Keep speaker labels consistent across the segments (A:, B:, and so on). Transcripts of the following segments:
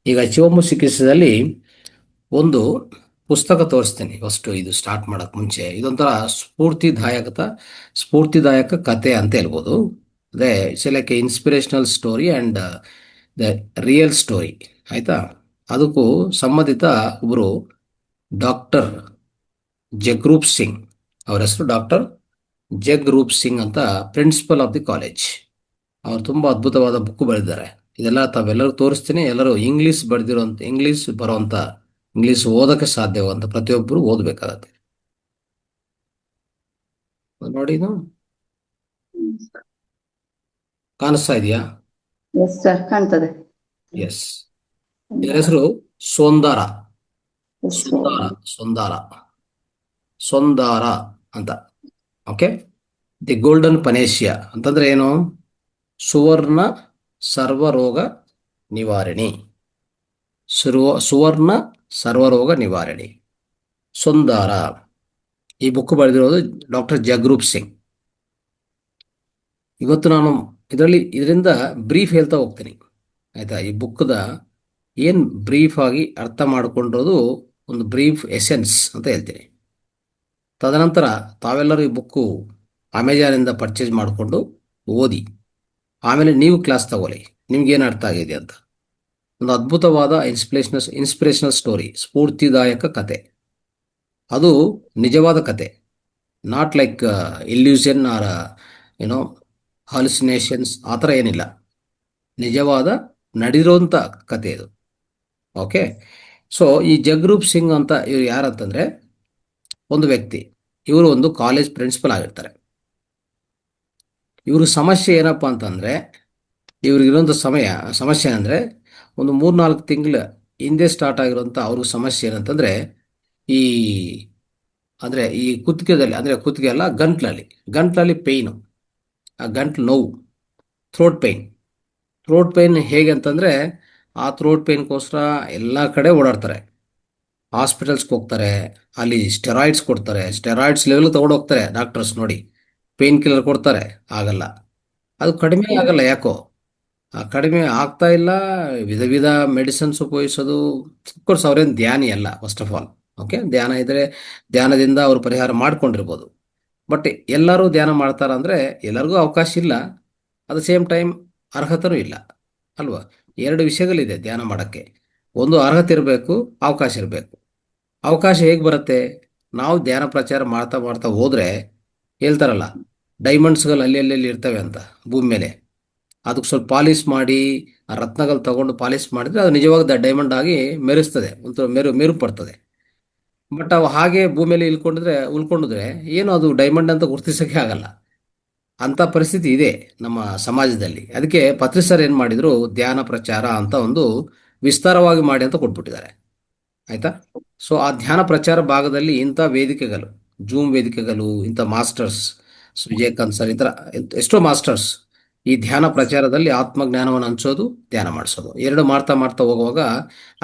A: ಈಗ ಶಿವಮು ಚಿಕಿತ್ಸೆಯಲ್ಲಿ ಒಂದು ಪುಸ್ತಕ ತೋರಿಸ್ತೀನಿ ಫಸ್ಟ್. ಇದು ಸ್ಟಾರ್ಟ್ ಮಾಡಕ್ ಮುಂಚೆ ಇದೊಂಥರ ಸ್ಫೂರ್ತಿದಾಯಕ ಕತೆ ಅಂತ ಹೇಳ್ಬೋದು. ಅದೇ it's like inspirational story and the real story. ಆಯ್ತಾ? ಅದಕ್ಕೂ ಸಂಬಂಧಿತ ಒಬ್ಬರು ಡಾಕ್ಟರ್ ಜಗ್ರೂಪ್ ಸಿಂಗ್, ಅವರ ಹೆಸರು ಡಾಕ್ಟರ್ ಜಗ್ರೂಪ್ ಸಿಂಗ್ ಅಂತ, ಪ್ರಿನ್ಸಿಪಲ್ ಆಫ್ ದಿ ಕಾಲೇಜ್. ಅವ್ರು ತುಂಬ ಅದ್ಭುತವಾದ ಬುಕ್ ಬರೆದಿದ್ದಾರೆ. ಇದೆಲ್ಲ ತಾವೆಲ್ಲರೂ ತೋರಿಸ್ತೀನಿ. ಎಲ್ಲರೂ ಇಂಗ್ಲೀಷ್ ಬರೆದಿರೋಂಥ, ಇಂಗ್ಲೀಷ್ ಬರೋಂಥ, ಇಂಗ್ಲೀಷ್ ಓದೋಕ್ಕೆ ಸಾಧ್ಯವಾದಂಥ ಪ್ರತಿಯೊಬ್ಬರು ಓದಬೇಕಾಗತ್ತೆ. ನೋಡಿ, ಇದು ಕಾಣಿಸ್ತಾ ಇದೆಯಾ?
B: ಎಸ್ ಸರ್, ಕಾಣ್ತದೆ.
A: ಎಸ್. ಇದರ ಹೆಸರು ಸೋಂದಾರ.
B: ಎಸ್
A: ಸೊಂದಾರ ಸೊಂದಾರ ಸೊಂದಾರ ಅಂತ. ಓಕೆ. ದಿ ಗೋಲ್ಡನ್ ಪನೇಶಿಯಾ ಅಂತಂದ್ರೆ ಏನು? ಸುವರ್ಣ ಸರ್ವರೋಗ ನಿವಾರಣಿ. ಸುವರ್ಣ ಸರ್ವರೋಗ ನಿವಾರಣಿ, ಸೊಂದಾರ. ಈ ಬುಕ್ ಬರೆದಿರೋದು ಡಾಕ್ಟರ್ ಜಗ್ರೂಪ್ ಸಿಂಗ್. ಇವತ್ತು ನಾನು ಇದರಿಂದ ಬ್ರೀಫ್ ಹೇಳ್ತಾ ಹೋಗ್ತೀನಿ. ಆಯ್ತಾ? ಈ ಬುಕ್ದ ಏನು ಬ್ರೀಫ್ ಆಗಿ ಅರ್ಥ ಮಾಡಿಕೊಂಡಿರೋದು ಒಂದು ಬ್ರೀಫ್ ಎಸೆನ್ಸ್ ಅಂತ ಹೇಳ್ತೀನಿ. ತದನಂತರ ತಾವೆಲ್ಲರೂ ಈ ಬುಕ್ಕು ಅಮೆಜಾನಿಂದ ಪರ್ಚೇಸ್ ಮಾಡಿಕೊಂಡು ಓದಿ. ಆಮೇಲೆ ನೀವು ಕ್ಲಾಸ್ ತಗೊಳ್ಳಿ, ನಿಮ್ಗೇನು ಅರ್ಥ ಆಗಿದೆ ಅಂತ. ಒಂದು ಅದ್ಭುತವಾದ ಇನ್ಸ್ಪಿರೇಷನಲ್ ಸ್ಟೋರಿ, ಸ್ಫೂರ್ತಿದಾಯಕ ಕತೆ. ಅದು ನಿಜವಾದ ಕತೆ, ನಾಟ್ ಲೈಕ್ ಇಲ್ಯೂಷನ್ ಆರ್ ಏನೋ ಹಾಲಿಸಿನೇಷನ್ಸ್, ಆ ಥರ ಏನಿಲ್ಲ. ನಿಜವಾದ ನಡೆದಿರೋಂಥ ಕತೆ ಇದು. ಓಕೆ. ಸೊ ಈ ಜಗ್ರೂಪ್ ಸಿಂಗ್ ಅಂತ ಇವ್ರು ಯಾರಂತಂದರೆ ಒಂದು ವ್ಯಕ್ತಿ. ಇವರು ಒಂದು ಕಾಲೇಜ್ ಪ್ರಿನ್ಸಿಪಲ್ ಆಗಿರ್ತಾರೆ. ಇವ್ರ ಸಮಸ್ಯೆ ಏನಪ್ಪ ಅಂತಂದರೆ, ಇವ್ರಿಗಿರೋಂಥ ಸಮಸ್ಯೆ ಅಂದರೆ ಒಂದು 3-4 ತಿಂಗಳ ಹಿಂದೆ ಸ್ಟಾರ್ಟ್ ಆಗಿರೋಂಥ ಅವ್ರಿಗೆ ಸಮಸ್ಯೆ ಏನಂತಂದರೆ, ಈ ಅಂದರೆ ಈ ಕುತ್ತಿಗೆದಲ್ಲಿ, ಅಂದರೆ ಕುತ್ತಿಗೆ ಅಲ್ಲ, ಗಂಟ್ಲಲ್ಲಿ ಪೇಯ್ನು, ಆ ಗಂಟ್ಲು ನೋವು, ಥ್ರೋಟ್ ಪೇಯ್ನ್ ಹೇಗೆ ಅಂತಂದರೆ, ಆ ಥ್ರೋಟ್ ಪೇಯ್ನ್ಗೋಸ್ಕರ ಎಲ್ಲ ಕಡೆ ಓಡಾಡ್ತಾರೆ. ಹಾಸ್ಪಿಟಲ್ಸ್ಗೆ ಹೋಗ್ತಾರೆ, ಅಲ್ಲಿ ಸ್ಟೆರಾಯ್ಡ್ಸ್ ಕೊಡ್ತಾರೆ, ಸ್ಟೆರಾಯ್ಡ್ಸ್ ಲೆವೆಲ್ ತೊಗೊಂಡು ಹೋಗ್ತಾರೆ ಡಾಕ್ಟರ್ಸ್. ನೋಡಿ, ಪೇಯ್ನ್ ಕಿಲ್ಲರ್ ಕೊಡ್ತಾರೆ, ಆಗಲ್ಲ, ಅದು ಕಡಿಮೆ ಆಗಲ್ಲ. ಯಾಕೋ ಕಡಿಮೆ ಆಗ್ತಾ ಇಲ್ಲ. ವಿಧ ವಿಧ ಮೆಡಿಸಿನ್ಸ್ ಉಪಯೋಗಿಸೋದು. ಅಫ್ಕೋರ್ಸ್ ಅವ್ರೇನು ಧ್ಯಾನಿ ಅಲ್ಲ, ಫಸ್ಟ್ ಆಫ್ ಆಲ್. ಓಕೆ. ಧ್ಯಾನ ಇದ್ದರೆ ಧ್ಯಾನದಿಂದ ಅವರು ಪರಿಹಾರ ಮಾಡ್ಕೊಂಡಿರ್ಬೋದು. ಬಟ್ ಎಲ್ಲರೂ ಧ್ಯಾನ ಮಾಡ್ತಾರ ಅಂದರೆ ಎಲ್ಲರಿಗೂ ಅವಕಾಶ ಇಲ್ಲ. ಅಟ್ ದ ಸೇಮ್ ಟೈಮ್ ಅರ್ಹತೆನೂ ಇಲ್ಲ ಅಲ್ವಾ? ಎರಡು ವಿಷಯಗಳಿದೆ ಧ್ಯಾನ ಮಾಡೋಕ್ಕೆ. ಒಂದು ಅರ್ಹತೆ ಇರಬೇಕು, ಅವಕಾಶ ಇರಬೇಕು. ಅವಕಾಶ ಹೇಗೆ ಬರುತ್ತೆ? ನಾವು ಧ್ಯಾನ ಪ್ರಚಾರ ಮಾಡ್ತಾ ಮಾಡ್ತಾ ಹೋದರೆ, ಹೇಳ್ತಾರಲ್ಲ, ಡೈಮಂಡ್ಸ್ಗಳು ಅಲ್ಲಿ ಇರ್ತವೆ ಅಂತ ಭೂಮಿ ಮೇಲೆ. ಅದಕ್ಕೆ ಸ್ವಲ್ಪ ಪಾಲಿಶ್ ಮಾಡಿ, ಆ ರತ್ನಗಳು ತಗೊಂಡು ಪಾಲಿಶ್ ಮಾಡಿದ್ರೆ ಅದು ನಿಜವಾದ ಡೈಮಂಡ್ ಆಗಿ ಮೆರೆಸ್ತದೆ, ಒಂಥರ ಮೆರು ಪಡ್ತದೆ. ಬಟ್ ಅವು ಹಾಗೆ ಭೂಮಿಯಲ್ಲಿ ಉಳ್ಕೊಂಡಿದ್ರೆ ಏನು ಅದು ಡೈಮಂಡ್ ಅಂತ ಗುರುತಿಸೋಕ್ಕೆ ಆಗಲ್ಲ. ಅಂಥ ಪರಿಸ್ಥಿತಿ ಇದೆ ನಮ್ಮ ಸಮಾಜದಲ್ಲಿ. ಅದಕ್ಕೆ ಪತ್ರಿ ಸರ್ ಏನು ಮಾಡಿದರು, ಧ್ಯಾನ ಪ್ರಚಾರ ಅಂತ ಒಂದು ವಿಸ್ತಾರವಾಗಿ ಮಾಡಿ ಅಂತ ಕೊಟ್ಬಿಟ್ಟಿದ್ದಾರೆ. ಆಯಿತಾ? ಸೊ ಆ ಧ್ಯಾನ ಪ್ರಚಾರ ಭಾಗದಲ್ಲಿ ಇಂಥ ವೇದಿಕೆಗಳು, ಜೂಮ್ ವೇದಿಕೆಗಳು, ಇಂಥ ಮಾಸ್ಟರ್ಸ್, ವಿಜಯಕಾಂತ್ ಸರ್, ಈ ಥರ ಎಷ್ಟೋ ಮಾಸ್ಟರ್ಸ್ ಈ ಧ್ಯಾನ ಪ್ರಚಾರದಲ್ಲಿ ಆತ್ಮಜ್ಞಾನವನ್ನು ಹಂಚೋದು, ಧ್ಯಾನ ಮಾಡಿಸೋದು, ಎರಡು ಮಾಡ್ತಾ ಮಾಡ್ತಾ ಹೋಗುವಾಗ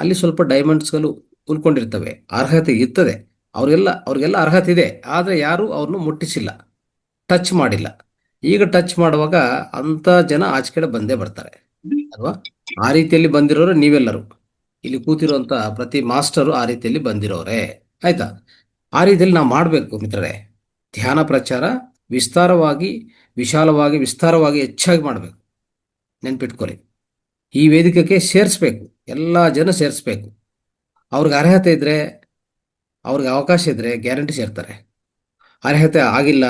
A: ಅಲ್ಲಿ ಸ್ವಲ್ಪ ಡೈಮಂಡ್ಸ್ಗಳು ಉಳ್ಕೊಂಡಿರ್ತವೆ. ಅರ್ಹತೆ ಇರ್ತದೆ, ಅವ್ರಿಗೆಲ್ಲ ಅರ್ಹತೆ ಇದೆ. ಆದರೆ ಯಾರು ಅವ್ರನ್ನು ಮುಟ್ಟಿಸಿಲ್ಲ, ಟಚ್ ಮಾಡಿಲ್ಲ. ಈಗ ಟಚ್ ಮಾಡುವಾಗ ಅಂಥ ಜನ ಆಚೆ ಕಡೆ ಬಂದೇ ಬರ್ತಾರೆ ಅಲ್ವಾ? ಆ ರೀತಿಯಲ್ಲಿ ಬಂದಿರೋರು ನೀವೆಲ್ಲರೂ, ಇಲ್ಲಿ ಕೂತಿರುವಂಥ ಪ್ರತಿ ಮಾಸ್ಟರು ಆ ರೀತಿಯಲ್ಲಿ ಬಂದಿರೋರೆ. ಆಯ್ತಾ? ಆ ರೀತಿಯಲ್ಲಿ ನಾವು ಮಾಡಬೇಕು ಮಿತ್ರರೇ. ಧ್ಯಾನ ಪ್ರಚಾರ ವಿಸ್ತಾರವಾಗಿ ಹೆಚ್ಚಾಗಿ ಮಾಡಬೇಕು. ನೆನ್ಪಿಟ್ಕೊಳ್ಳಿ, ಈ ವೇದಿಕೆಗೆ ಸೇರಿಸ್ಬೇಕು, ಎಲ್ಲ ಜನ ಸೇರಿಸ್ಬೇಕು. ಅವ್ರಿಗೆ ಅರ್ಹತೆ ಇದ್ದರೆ, ಅವ್ರಿಗೆ ಅವಕಾಶ ಇದ್ದರೆ ಗ್ಯಾರಂಟಿ ಸೇರ್ತಾರೆ. ಅರ್ಹತೆ ಆಗಿಲ್ಲ,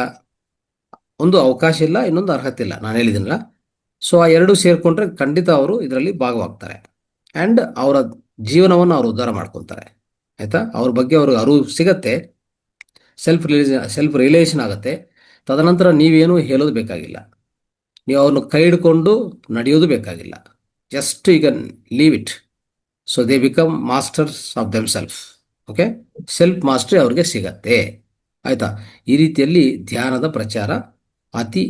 A: ಒಂದು ಅವಕಾಶ ಇಲ್ಲ, ಇನ್ನೊಂದು ಅರ್ಹತೆ ಇಲ್ಲ, ನಾನು ಹೇಳಿದ್ದೀನಲ್ಲ. ಸೊ ಆ ಎರಡೂ ಸೇರಿಕೊಂಡ್ರೆ ಖಂಡಿತ ಅವರು ಇದರಲ್ಲಿ ಭಾಗವಾಗ್ತಾರೆ. ಆ್ಯಂಡ್ ಅವರ ಜೀವನವನ್ನು ಅವರು ಉದ್ಧಾರ ಮಾಡ್ಕೊತಾರೆ. ಆಯಿತಾ? ಅವ್ರ ಬಗ್ಗೆ ಅವ್ರಿಗೆ ಅರಿವು ಸಿಗತ್ತೆ, ಸೆಲ್ಫ್ ರಿಯಲೈಸೇಷನ್ ಆಗುತ್ತೆ. ತದನಂತರ ನೀವೇನು ಹೇಳೋದು ಬೇಕಾಗಿಲ್ಲ, ನೀವು ಅವ್ರನ್ನ ಕೈ ಹಿಡ್ಕೊಂಡು ನಡೆಯೋದು ಬೇಕಾಗಿಲ್ಲ. Just you can leave it. So they become masters of themselves. Okay. Self mastery ಅವ್ರಿಗೆ ಸಿಗತ್ತೆ. ಆಯಿತಾ? ಈ ರೀತಿಯಲ್ಲಿ ಧ್ಯಾನದ ಪ್ರಚಾರ ಅತಿ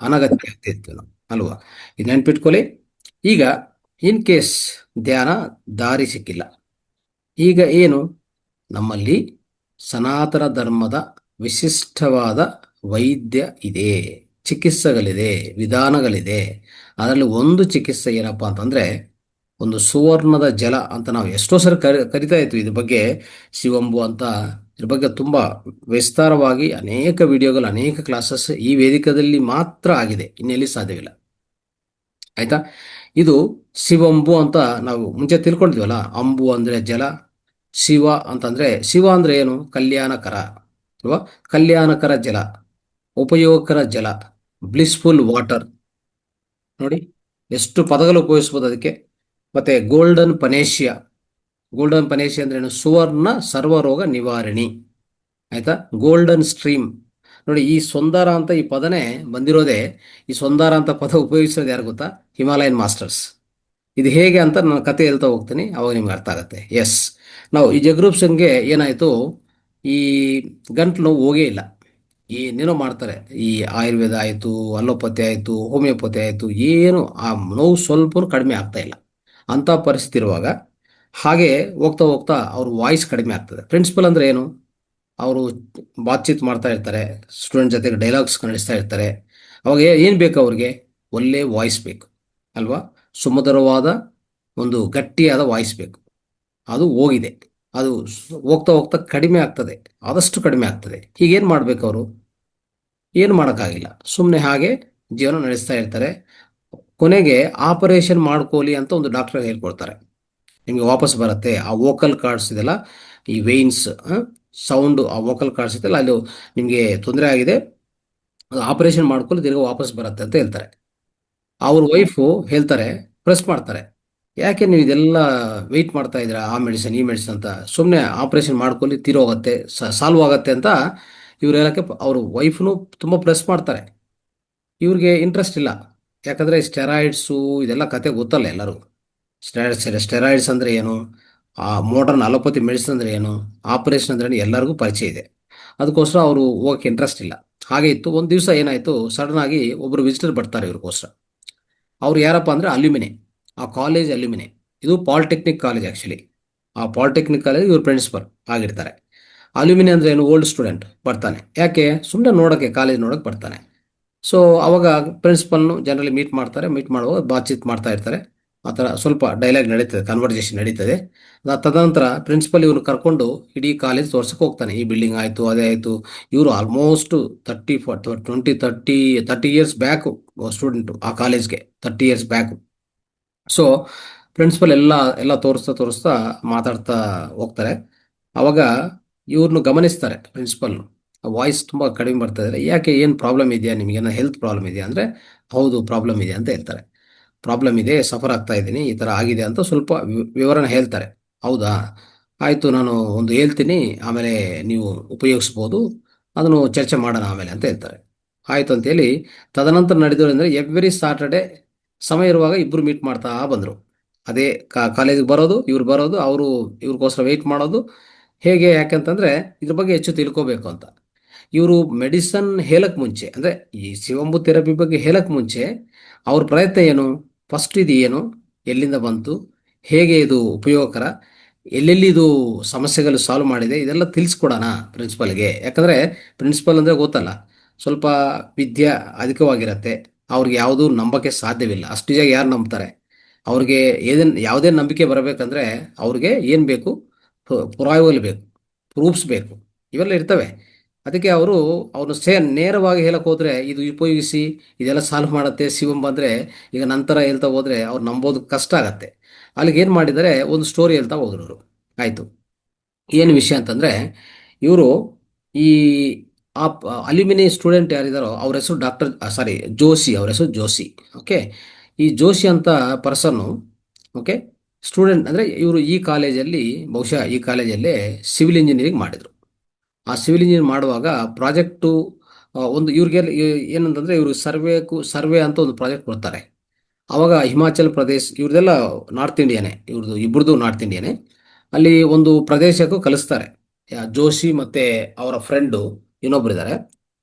A: ಅನಗತ್ಯ ಆಗ್ತಿತ್ತು ಅಲ್ವಾ? ಇದು ನೆನ್ಪಿಟ್ಕೊಳ್ಳಿ. ಈಗ ಇನ್ ಕೇಸ್ ಧ್ಯಾನ ದಾರಿ ಸಿಕ್ಕಿಲ್ಲ, ಈಗ ಏನು? ನಮ್ಮಲ್ಲಿ ಸನಾತನ ಧರ್ಮದ ವಿಶಿಷ್ಟವಾದ ವೈದ್ಯ ಇದೆ, ಚಿಕಿತ್ಸೆಗಳಿದೆ, ವಿಧಾನಗಳಿದೆ. ಅದರಲ್ಲಿ ಒಂದು ಚಿಕಿತ್ಸೆ ಏನಪ್ಪ ಅಂತಂದರೆ ಒಂದು ಸುವರ್ಣದ ಜಲ ಅಂತ ನಾವು ಎಷ್ಟೋ ಸರಿ ಕರಿತಾ ಇದ್ವಿ ಇದ್ರ ಬಗ್ಗೆ, ಶಿವಂಬು ಅಂತ. ಇದ್ರ ಬಗ್ಗೆ ತುಂಬ ವಿಸ್ತಾರವಾಗಿ ಅನೇಕ ವಿಡಿಯೋಗಳು, ಅನೇಕ ಕ್ಲಾಸಸ್ ಈ ವೇದಿಕೆಯಲ್ಲಿ ಮಾತ್ರ ಆಗಿದೆ, ಇನ್ನೆಲ್ಲಿ ಸಾಧ್ಯವಿಲ್ಲ. ಆಯ್ತಾ? ಇದು ಶಿವಂಬು ಅಂತ ನಾವು ಮುಂಚೆ ತಿಳ್ಕೊಂಡಿದ್ವಲ್ಲ. ಅಂಬು ಅಂದ್ರೆ ಜಲ, ಶಿವ ಅಂತಂದ್ರೆ, ಶಿವ ಅಂದ್ರೆ ಏನು? ಕಲ್ಯಾಣಕರ ಅಲ್ವಾ? ಕಲ್ಯಾಣಕರ ಜಲ, ಉಪಯೋಗಕರ ಜಲ, ಬ್ಲಿಸ್ಫುಲ್ ವಾಟರ್. ನೋಡಿ ಎಷ್ಟು ಪದಗಳು ಉಪಯೋಗಿಸ್ಬೋದು ಅದಕ್ಕೆ. ಮತ್ತೆ ಗೋಲ್ಡನ್ ಪನೇಶಿಯಾ. ಗೋಲ್ಡನ್ ಪನೇಶಿಯಾ ಅಂದ್ರೆ ಏನು? ಸುವರ್ಣ ಸರ್ವರೋಗ ನಿವಾರಣಿ. ಆಯ್ತಾ? Golden stream. ನೋಡಿ, ಈ ಸೊಂದಾರ ಅಂತ ಈ ಪದನೇ ಬಂದಿರೋದೇ, ಈ ಸೊಂದಾರ ಅಂತ ಪದ ಉಪಯೋಗಿಸೋದು ಯಾರು ಗೊತ್ತಾ? Himalayan masters. ಇದು ಹೇಗೆ ಅಂತ ನಾನು ಕತೆ ಹೇಳ್ತಾ ಹೋಗ್ತೀನಿ, ಅವಾಗ ನಿಮ್ಗೆ ಅರ್ಥ ಆಗುತ್ತೆ. ಎಸ್, ನಾವು ಈ ಜಗರೂಪ್ ಸಿಂಗ್ಗೆ ಏನಾಯಿತು, ಈ ಗಂಟ್ಲು ನೋವು ಹೋಗೇ ಇಲ್ಲ. ಏನೇನೋ ಮಾಡ್ತಾರೆ, ಈ ಆಯುರ್ವೇದ ಆಯಿತು, ಅಲೋಪತಿ ಆಯಿತು, ಹೋಮಿಯೋಪತಿ ಆಯಿತು, ಏನು ಆ ನೋವು ಸ್ವಲ್ಪ ಕಡಿಮೆ ಆಗ್ತಾ ಇಲ್ಲ. ಅಂಥ ಪರಿಸ್ಥಿತಿ ಇರುವಾಗ ಹಾಗೆ ಹೋಗ್ತಾ ಹೋಗ್ತಾ ಅವ್ರ ವಾಯ್ಸ್ ಕಡಿಮೆ ಆಗ್ತದೆ. ಪ್ರಿನ್ಸಿಪಲ್ ಅಂದರೆ ಏನು? ಅವರು ಬಾತ್ಚೀತ್ ಮಾಡ್ತಾ ಇರ್ತಾರೆ, ಸ್ಟೂಡೆಂಟ್ ಜೊತೆಗೆ ಡೈಲಾಗ್ಸ್ ನಡೆಸ್ತಾ ಇರ್ತಾರೆ. ಅವಾಗ ಏನು ಬೇಕು ಅವ್ರಿಗೆ? ಒಳ್ಳೆ ವಾಯ್ಸ್ ಬೇಕು ಅಲ್ವಾ? ಸುಮಧುರವಾದ ಒಂದು ಗಟ್ಟಿಯಾದ ವಾಯ್ಸ್ ಬೇಕು. ಅದು ಹೋಗಿದೆ. ಅದು ಹೋಗ್ತಾ ಹೋಗ್ತಾ ಕಡಿಮೆ ಆಗ್ತದೆ, ಆದಷ್ಟು ಕಡಿಮೆ ಆಗ್ತದೆ. ಹೀಗೇನು ಮಾಡ್ಬೇಕು ಅವರು? ಏನು ಮಾಡೋಕ್ಕಾಗಿಲ್ಲ, ಸುಮ್ಮನೆ ಹಾಗೆ ಜೀವನ ನಡೆಸ್ತಾ ಇರ್ತಾರೆ. ಕೊನೆಗೆ ಆಪರೇಷನ್ ಮಾಡ್ಕೊಳ್ಳಿ ಅಂತ ಒಂದು ಡಾಕ್ಟರ್ ಹೇಳ್ಕೊಡ್ತಾರೆ. ನಿಮಗೆ ವಾಪಸ್ ಬರುತ್ತೆ ಆ ವೋಕಲ್ ಕಾರ್ಡ್ಸ್ ಇದೆಲ್ಲ, ಈ ವೇನ್ಸ್ ಸೌಂಡು, ಆ ವೋಕಲ್ ಕಾರ್ಡ್ಸ್ ಇದೆಲ್ಲ, ಅಲ್ಲಿ ನಿಮಗೆ ತೊಂದರೆ ಆಗಿದೆ, ಅದು ಆಪರೇಷನ್ ಮಾಡ್ಕೊಳ್ಳಿ, ತಿರ್ಗಿ ವಾಪಸ್ ಬರುತ್ತೆ ಅಂತ ಹೇಳ್ತಾರೆ. ಅವ್ರ ವೈಫು ಹೇಳ್ತಾರೆ, ಪ್ರೆಸ್ ಮಾಡ್ತಾರೆ, ಯಾಕೆ ನೀವು ಇದೆಲ್ಲ ವೆಯ್ಟ್ ಮಾಡ್ತಾ ಇದ್ದೀರಾ, ಆ ಮೆಡಿಸಿನ್ ಈ ಮೆಡಿಸಿನ್ ಅಂತ, ಸುಮ್ಮನೆ ಆಪರೇಷನ್ ಮಾಡ್ಕೊಳ್ಳಿ, ತೀರೋಗುತ್ತೆ, ಸಾಲ್ವ್ ಆಗುತ್ತೆ ಅಂತ ಇವ್ರು ಹೇಳೋಕ್ಕೆ ಅವ್ರ ವೈಫ್ನು ತುಂಬ ಪ್ರೆಸ್ ಮಾಡ್ತಾರೆ. ಇವ್ರಿಗೆ ಇಂಟ್ರೆಸ್ಟ್ ಇಲ್ಲ, ಯಾಕಂದರೆ ಸ್ಟೆರಾಯ್ಡ್ಸು ಇದೆಲ್ಲ ಕತೆ ಗೊತ್ತಲ್ಲ ಎಲ್ಲರೂ. ಸ್ಟೆರಾಯ್ಡ್ಸ್ ಅಂದರೆ ಏನು, ಆ ಮಾಡರ್ನ್ ಅಲೋಪತಿ ಮೆಡಿಸಿನ್ ಅಂದರೆ ಏನು, ಆಪರೇಷನ್ ಅಂದ್ರೆ ಎಲ್ಲರಿಗೂ ಪರಿಚಯ ಇದೆ. ಅದಕ್ಕೋಸ್ಕರ ಅವರು ಹೋಗಕ್ಕೆ ಇಂಟ್ರೆಸ್ಟ್ ಇಲ್ಲ. ಹಾಗೆ ಇತ್ತು. ಒಂದು ದಿವಸ ಏನಾಯಿತು, ಸಡನ್ ಆಗಿ ಒಬ್ಬರು ವಿಸಿಟರ್ ಬರ್ತಾರೆ ಇವ್ರಿಗೋಸ್ಕರ. ಅವ್ರು ಯಾರಪ್ಪ ಅಂದರೆ ಅಲ್ಯೂಮಿನೆ, ಆ ಕಾಲೇಜ್ ಅಲ್ಯೂಮಿನೆ. ಇದು ಪಾಲಿಟೆಕ್ನಿಕ್ ಕಾಲೇಜ್ ಆ್ಯಕ್ಚುಲಿ. ಆ ಪಾಲಿಟೆಕ್ನಿಕ್ ಕಾಲೇಜ್ ಇವ್ರು ಪ್ರಿನ್ಸಿಪಲ್ ಆಗಿರ್ತಾರೆ. ಅಲ್ಯೂಮಿನಿ ಅಂದರೆ ಏನು? ಓಲ್ಡ್ ಸ್ಟೂಡೆಂಟ್ ಬರ್ತಾನೆ. ಯಾಕೆ? ಸುಮ್ಮನೆ ನೋಡೋಕ್ಕೆ, ಕಾಲೇಜ್ ನೋಡೋಕ್ಕೆ ಬರ್ತಾನೆ. ಸೊ ಅವಾಗ ಪ್ರಿನ್ಸಿಪಲ್ನು ಜನರಲಿ ಮೀಟ್ ಮಾಡುವಾಗ ಬಾತ್ಚೀತ್ ಮಾಡ್ತಾ ಇರ್ತಾರೆ. ಆ ಥರ ಸ್ವಲ್ಪ ಡೈಲಾಗ್ ನಡೀತದೆ, ಕನ್ವರ್ಜೇಷನ್ ನಡೀತದೆ. ತದನಂತರ ಪ್ರಿನ್ಸಿಪಲ್ ಇವ್ರು ಕರ್ಕೊಂಡು ಇಡೀ ಕಾಲೇಜ್ ತೋರ್ಸಕ್ಕೆ ಹೋಗ್ತಾನೆ. ಈ ಬಿಲ್ಡಿಂಗ್ ಆಯಿತು, ಅದೇ ಆಯಿತು. ಇವರು ಆಲ್ಮೋಸ್ಟ್ 30 ಇಯರ್ಸ್ ಬ್ಯಾಕು ಸ್ಟೂಡೆಂಟು ಆ ಕಾಲೇಜ್ಗೆ, 30 ಇಯರ್ಸ್ ಬ್ಯಾಕು. ಸೊ ಪ್ರಿನ್ಸಿಪಲ್ ಎಲ್ಲ ಎಲ್ಲ ತೋರಿಸ್ತಾ ತೋರಿಸ್ತಾ ಮಾತಾಡ್ತಾ ಹೋಗ್ತಾರೆ. ಅವಾಗ ಇವ್ರನ್ನು ಗಮನಿಸ್ತಾರೆ ಪ್ರಿನ್ಸಿಪಲ್ನು. ವಾಯ್ಸ್ ತುಂಬ ಕಡಿಮೆ ಬರ್ತಾ ಇದೆ, ಯಾಕೆ, ಏನು ಪ್ರಾಬ್ಲಮ್ ಇದೆಯಾ ನಿಮಗೆ, ಏನೋ ಹೆಲ್ತ್ ಪ್ರಾಬ್ಲಮ್ ಇದೆಯಾ ಅಂದರೆ, ಹೌದು ಪ್ರಾಬ್ಲಮ್ ಇದೆ ಅಂತ ಹೇಳ್ತಾರೆ. ಪ್ರಾಬ್ಲಮ್ ಇದೆ, ಸಫರ್ ಆಗ್ತಾ ಇದ್ದೀನಿ, ಈ ಥರ ಆಗಿದೆ ಅಂತ ಸ್ವಲ್ಪ ವಿವರಣೆ ಹೇಳ್ತಾರೆ. ಹೌದಾ, ಆಯಿತು, ನಾನು ಒಂದು ಹೇಳ್ತೀನಿ, ಆಮೇಲೆ ನೀವು ಉಪಯೋಗಿಸ್ಬೋದು, ಅದನ್ನು ಚರ್ಚೆ ಮಾಡೋಣ ಆಮೇಲೆ ಅಂತ ಹೇಳ್ತಾರೆ. ಆಯಿತು ಅಂತೇಳಿ ತದನಂತರ ನಡೆದೋದಂದರೆ ಎವ್ರಿ ಸಾಟರ್ಡೆ ಸಮಯ ಇರುವಾಗ ಇಬ್ಬರು ಮೀಟ್ ಮಾಡ್ತಾ ಬಂದರು. ಅದೇ ಕಾಲೇಜಿಗೆ ಬರೋದು, ಇವ್ರು ಬರೋದು, ಅವರು ಇವ್ರಿಗೋಸ್ಕರ ವೆಯ್ಟ್ ಮಾಡೋದು. ಹೇಗೆ, ಯಾಕಂತಂದರೆ ಇದ್ರ ಬಗ್ಗೆ ಹೆಚ್ಚು ತಿಳ್ಕೋಬೇಕು ಅಂತ. ಇವರು ಮೆಡಿಸನ್ ಹೇಳಕ್ಕೆ ಮುಂಚೆ, ಅಂದರೆ ಈ ಶಿವಂಬು ಥೆರಪಿ ಬಗ್ಗೆ ಹೇಳಕ್ಕೆ ಮುಂಚೆ ಅವ್ರ ಪ್ರಯತ್ನ ಏನು? ಫಸ್ಟ್ ಇದು ಏನು, ಎಲ್ಲಿಂದ ಬಂತು, ಹೇಗೆ ಇದು ಉಪಯೋಗಕರ, ಎಲ್ಲೆಲ್ಲಿ ಇದು ಸಮಸ್ಯೆಗಳು ಸಾಲ್ವ್ ಮಾಡಿದೆ, ಇದೆಲ್ಲ ತಿಳಿಸ್ಕೊಡೋಣ ಪ್ರಿನ್ಸಿಪಲ್ಗೆ. ಯಾಕಂದರೆ ಪ್ರಿನ್ಸಿಪಲ್ ಅಂದರೆ ಗೊತ್ತಲ್ಲ, ಸ್ವಲ್ಪ ವಿದ್ಯೆ ಅಧಿಕವಾಗಿರತ್ತೆ, ಅವ್ರಿಗೆ ಯಾವುದೂ ನಂಬಕ್ಕೆ ಸಾಧ್ಯವಿಲ್ಲ. ಅಷ್ಟು ಜಾಗ ಯಾರು ನಂಬ್ತಾರೆ? ಅವ್ರಿಗೆ ಯಾವುದೇ ನಂಬಿಕೆ ಬರಬೇಕಂದ್ರೆ ಅವ್ರಿಗೆ ಏನು ಬೇಕು? ಪುರಾವೆಗಳು ಬೇಕು, ಪ್ರೂಫ್ಸ್ ಬೇಕು, ಇವೆಲ್ಲ ಇರ್ತವೆ. ಅದಕ್ಕೆ ಅವ್ರನ್ನ ನೇರವಾಗಿ ಹೇಳಕ್ಕೆ ಹೋದರೆ, ಇದು ಉಪಯೋಗಿಸಿ ಇದೆಲ್ಲ ಸಾಲ್ವ್ ಮಾಡುತ್ತೆ ಶಿವಂ ಬಂದರೆ, ಈಗ ನಂತರ ಹೇಳ್ತಾ ಹೋದರೆ ಅವ್ರು ನಂಬೋದು ಕಷ್ಟ ಆಗತ್ತೆ. ಅಲ್ಲಿಗೆ ಏನು ಮಾಡಿದರೆ, ಒಂದು ಸ್ಟೋರಿ ಹೇಳ್ತಾ ಹೋದ್ರು ಅವರು. ಆಯಿತು, ಏನು ವಿಷಯ ಅಂತಂದರೆ, ಇವರು ಈ ಅಲ್ಯೂಮಿನಿ ಸ್ಟೂಡೆಂಟ್ ಯಾರಿದ್ದಾರೋ ಅವ್ರ ಹೆಸರು ಜೋಶಿ, ಅವ್ರ ಹೆಸರು ಜೋಶಿ. ಓಕೆ, ಈ ಜೋಶಿ ಅಂತ ಪರ್ಸನ್ನು, ಓಕೆ, ಸ್ಟೂಡೆಂಟ್ ಅಂದರೆ ಇವರು ಈ ಕಾಲೇಜಲ್ಲಿ, ಬಹುಶಃ ಈ ಕಾಲೇಜಲ್ಲೇ ಸಿವಿಲ್ ಇಂಜಿನಿಯರಿಂಗ್ ಮಾಡಿದರು. ಆ ಸಿವಿಲ್ ಇಂಜಿನಿಯರ್ ಮಾಡುವಾಗ ಪ್ರಾಜೆಕ್ಟು ಒಂದು ಇವ್ರಿಗೆ ಏನಂತಂದರೆ, ಇವರು ಸರ್ವೆ ಅಂತ ಒಂದು ಪ್ರಾಜೆಕ್ಟ್ ಕೊಡ್ತಾರೆ. ಆವಾಗ ಹಿಮಾಚಲ್ ಪ್ರದೇಶ್, ಇವ್ರದೆಲ್ಲ ನಾರ್ತ್ ಇಂಡಿಯಾನೇ, ಇಬ್ಬರದು ನಾರ್ತ್ ಇಂಡಿಯಾನೇ. ಅಲ್ಲಿ ಒಂದು ಪ್ರದೇಶಕ್ಕೂ ಕಲಿಸ್ತಾರೆ. ಜೋಶಿ ಮತ್ತು ಅವರ ಫ್ರೆಂಡು ಇನ್ನೊಬ್ಬರಿದ್ದಾರೆ,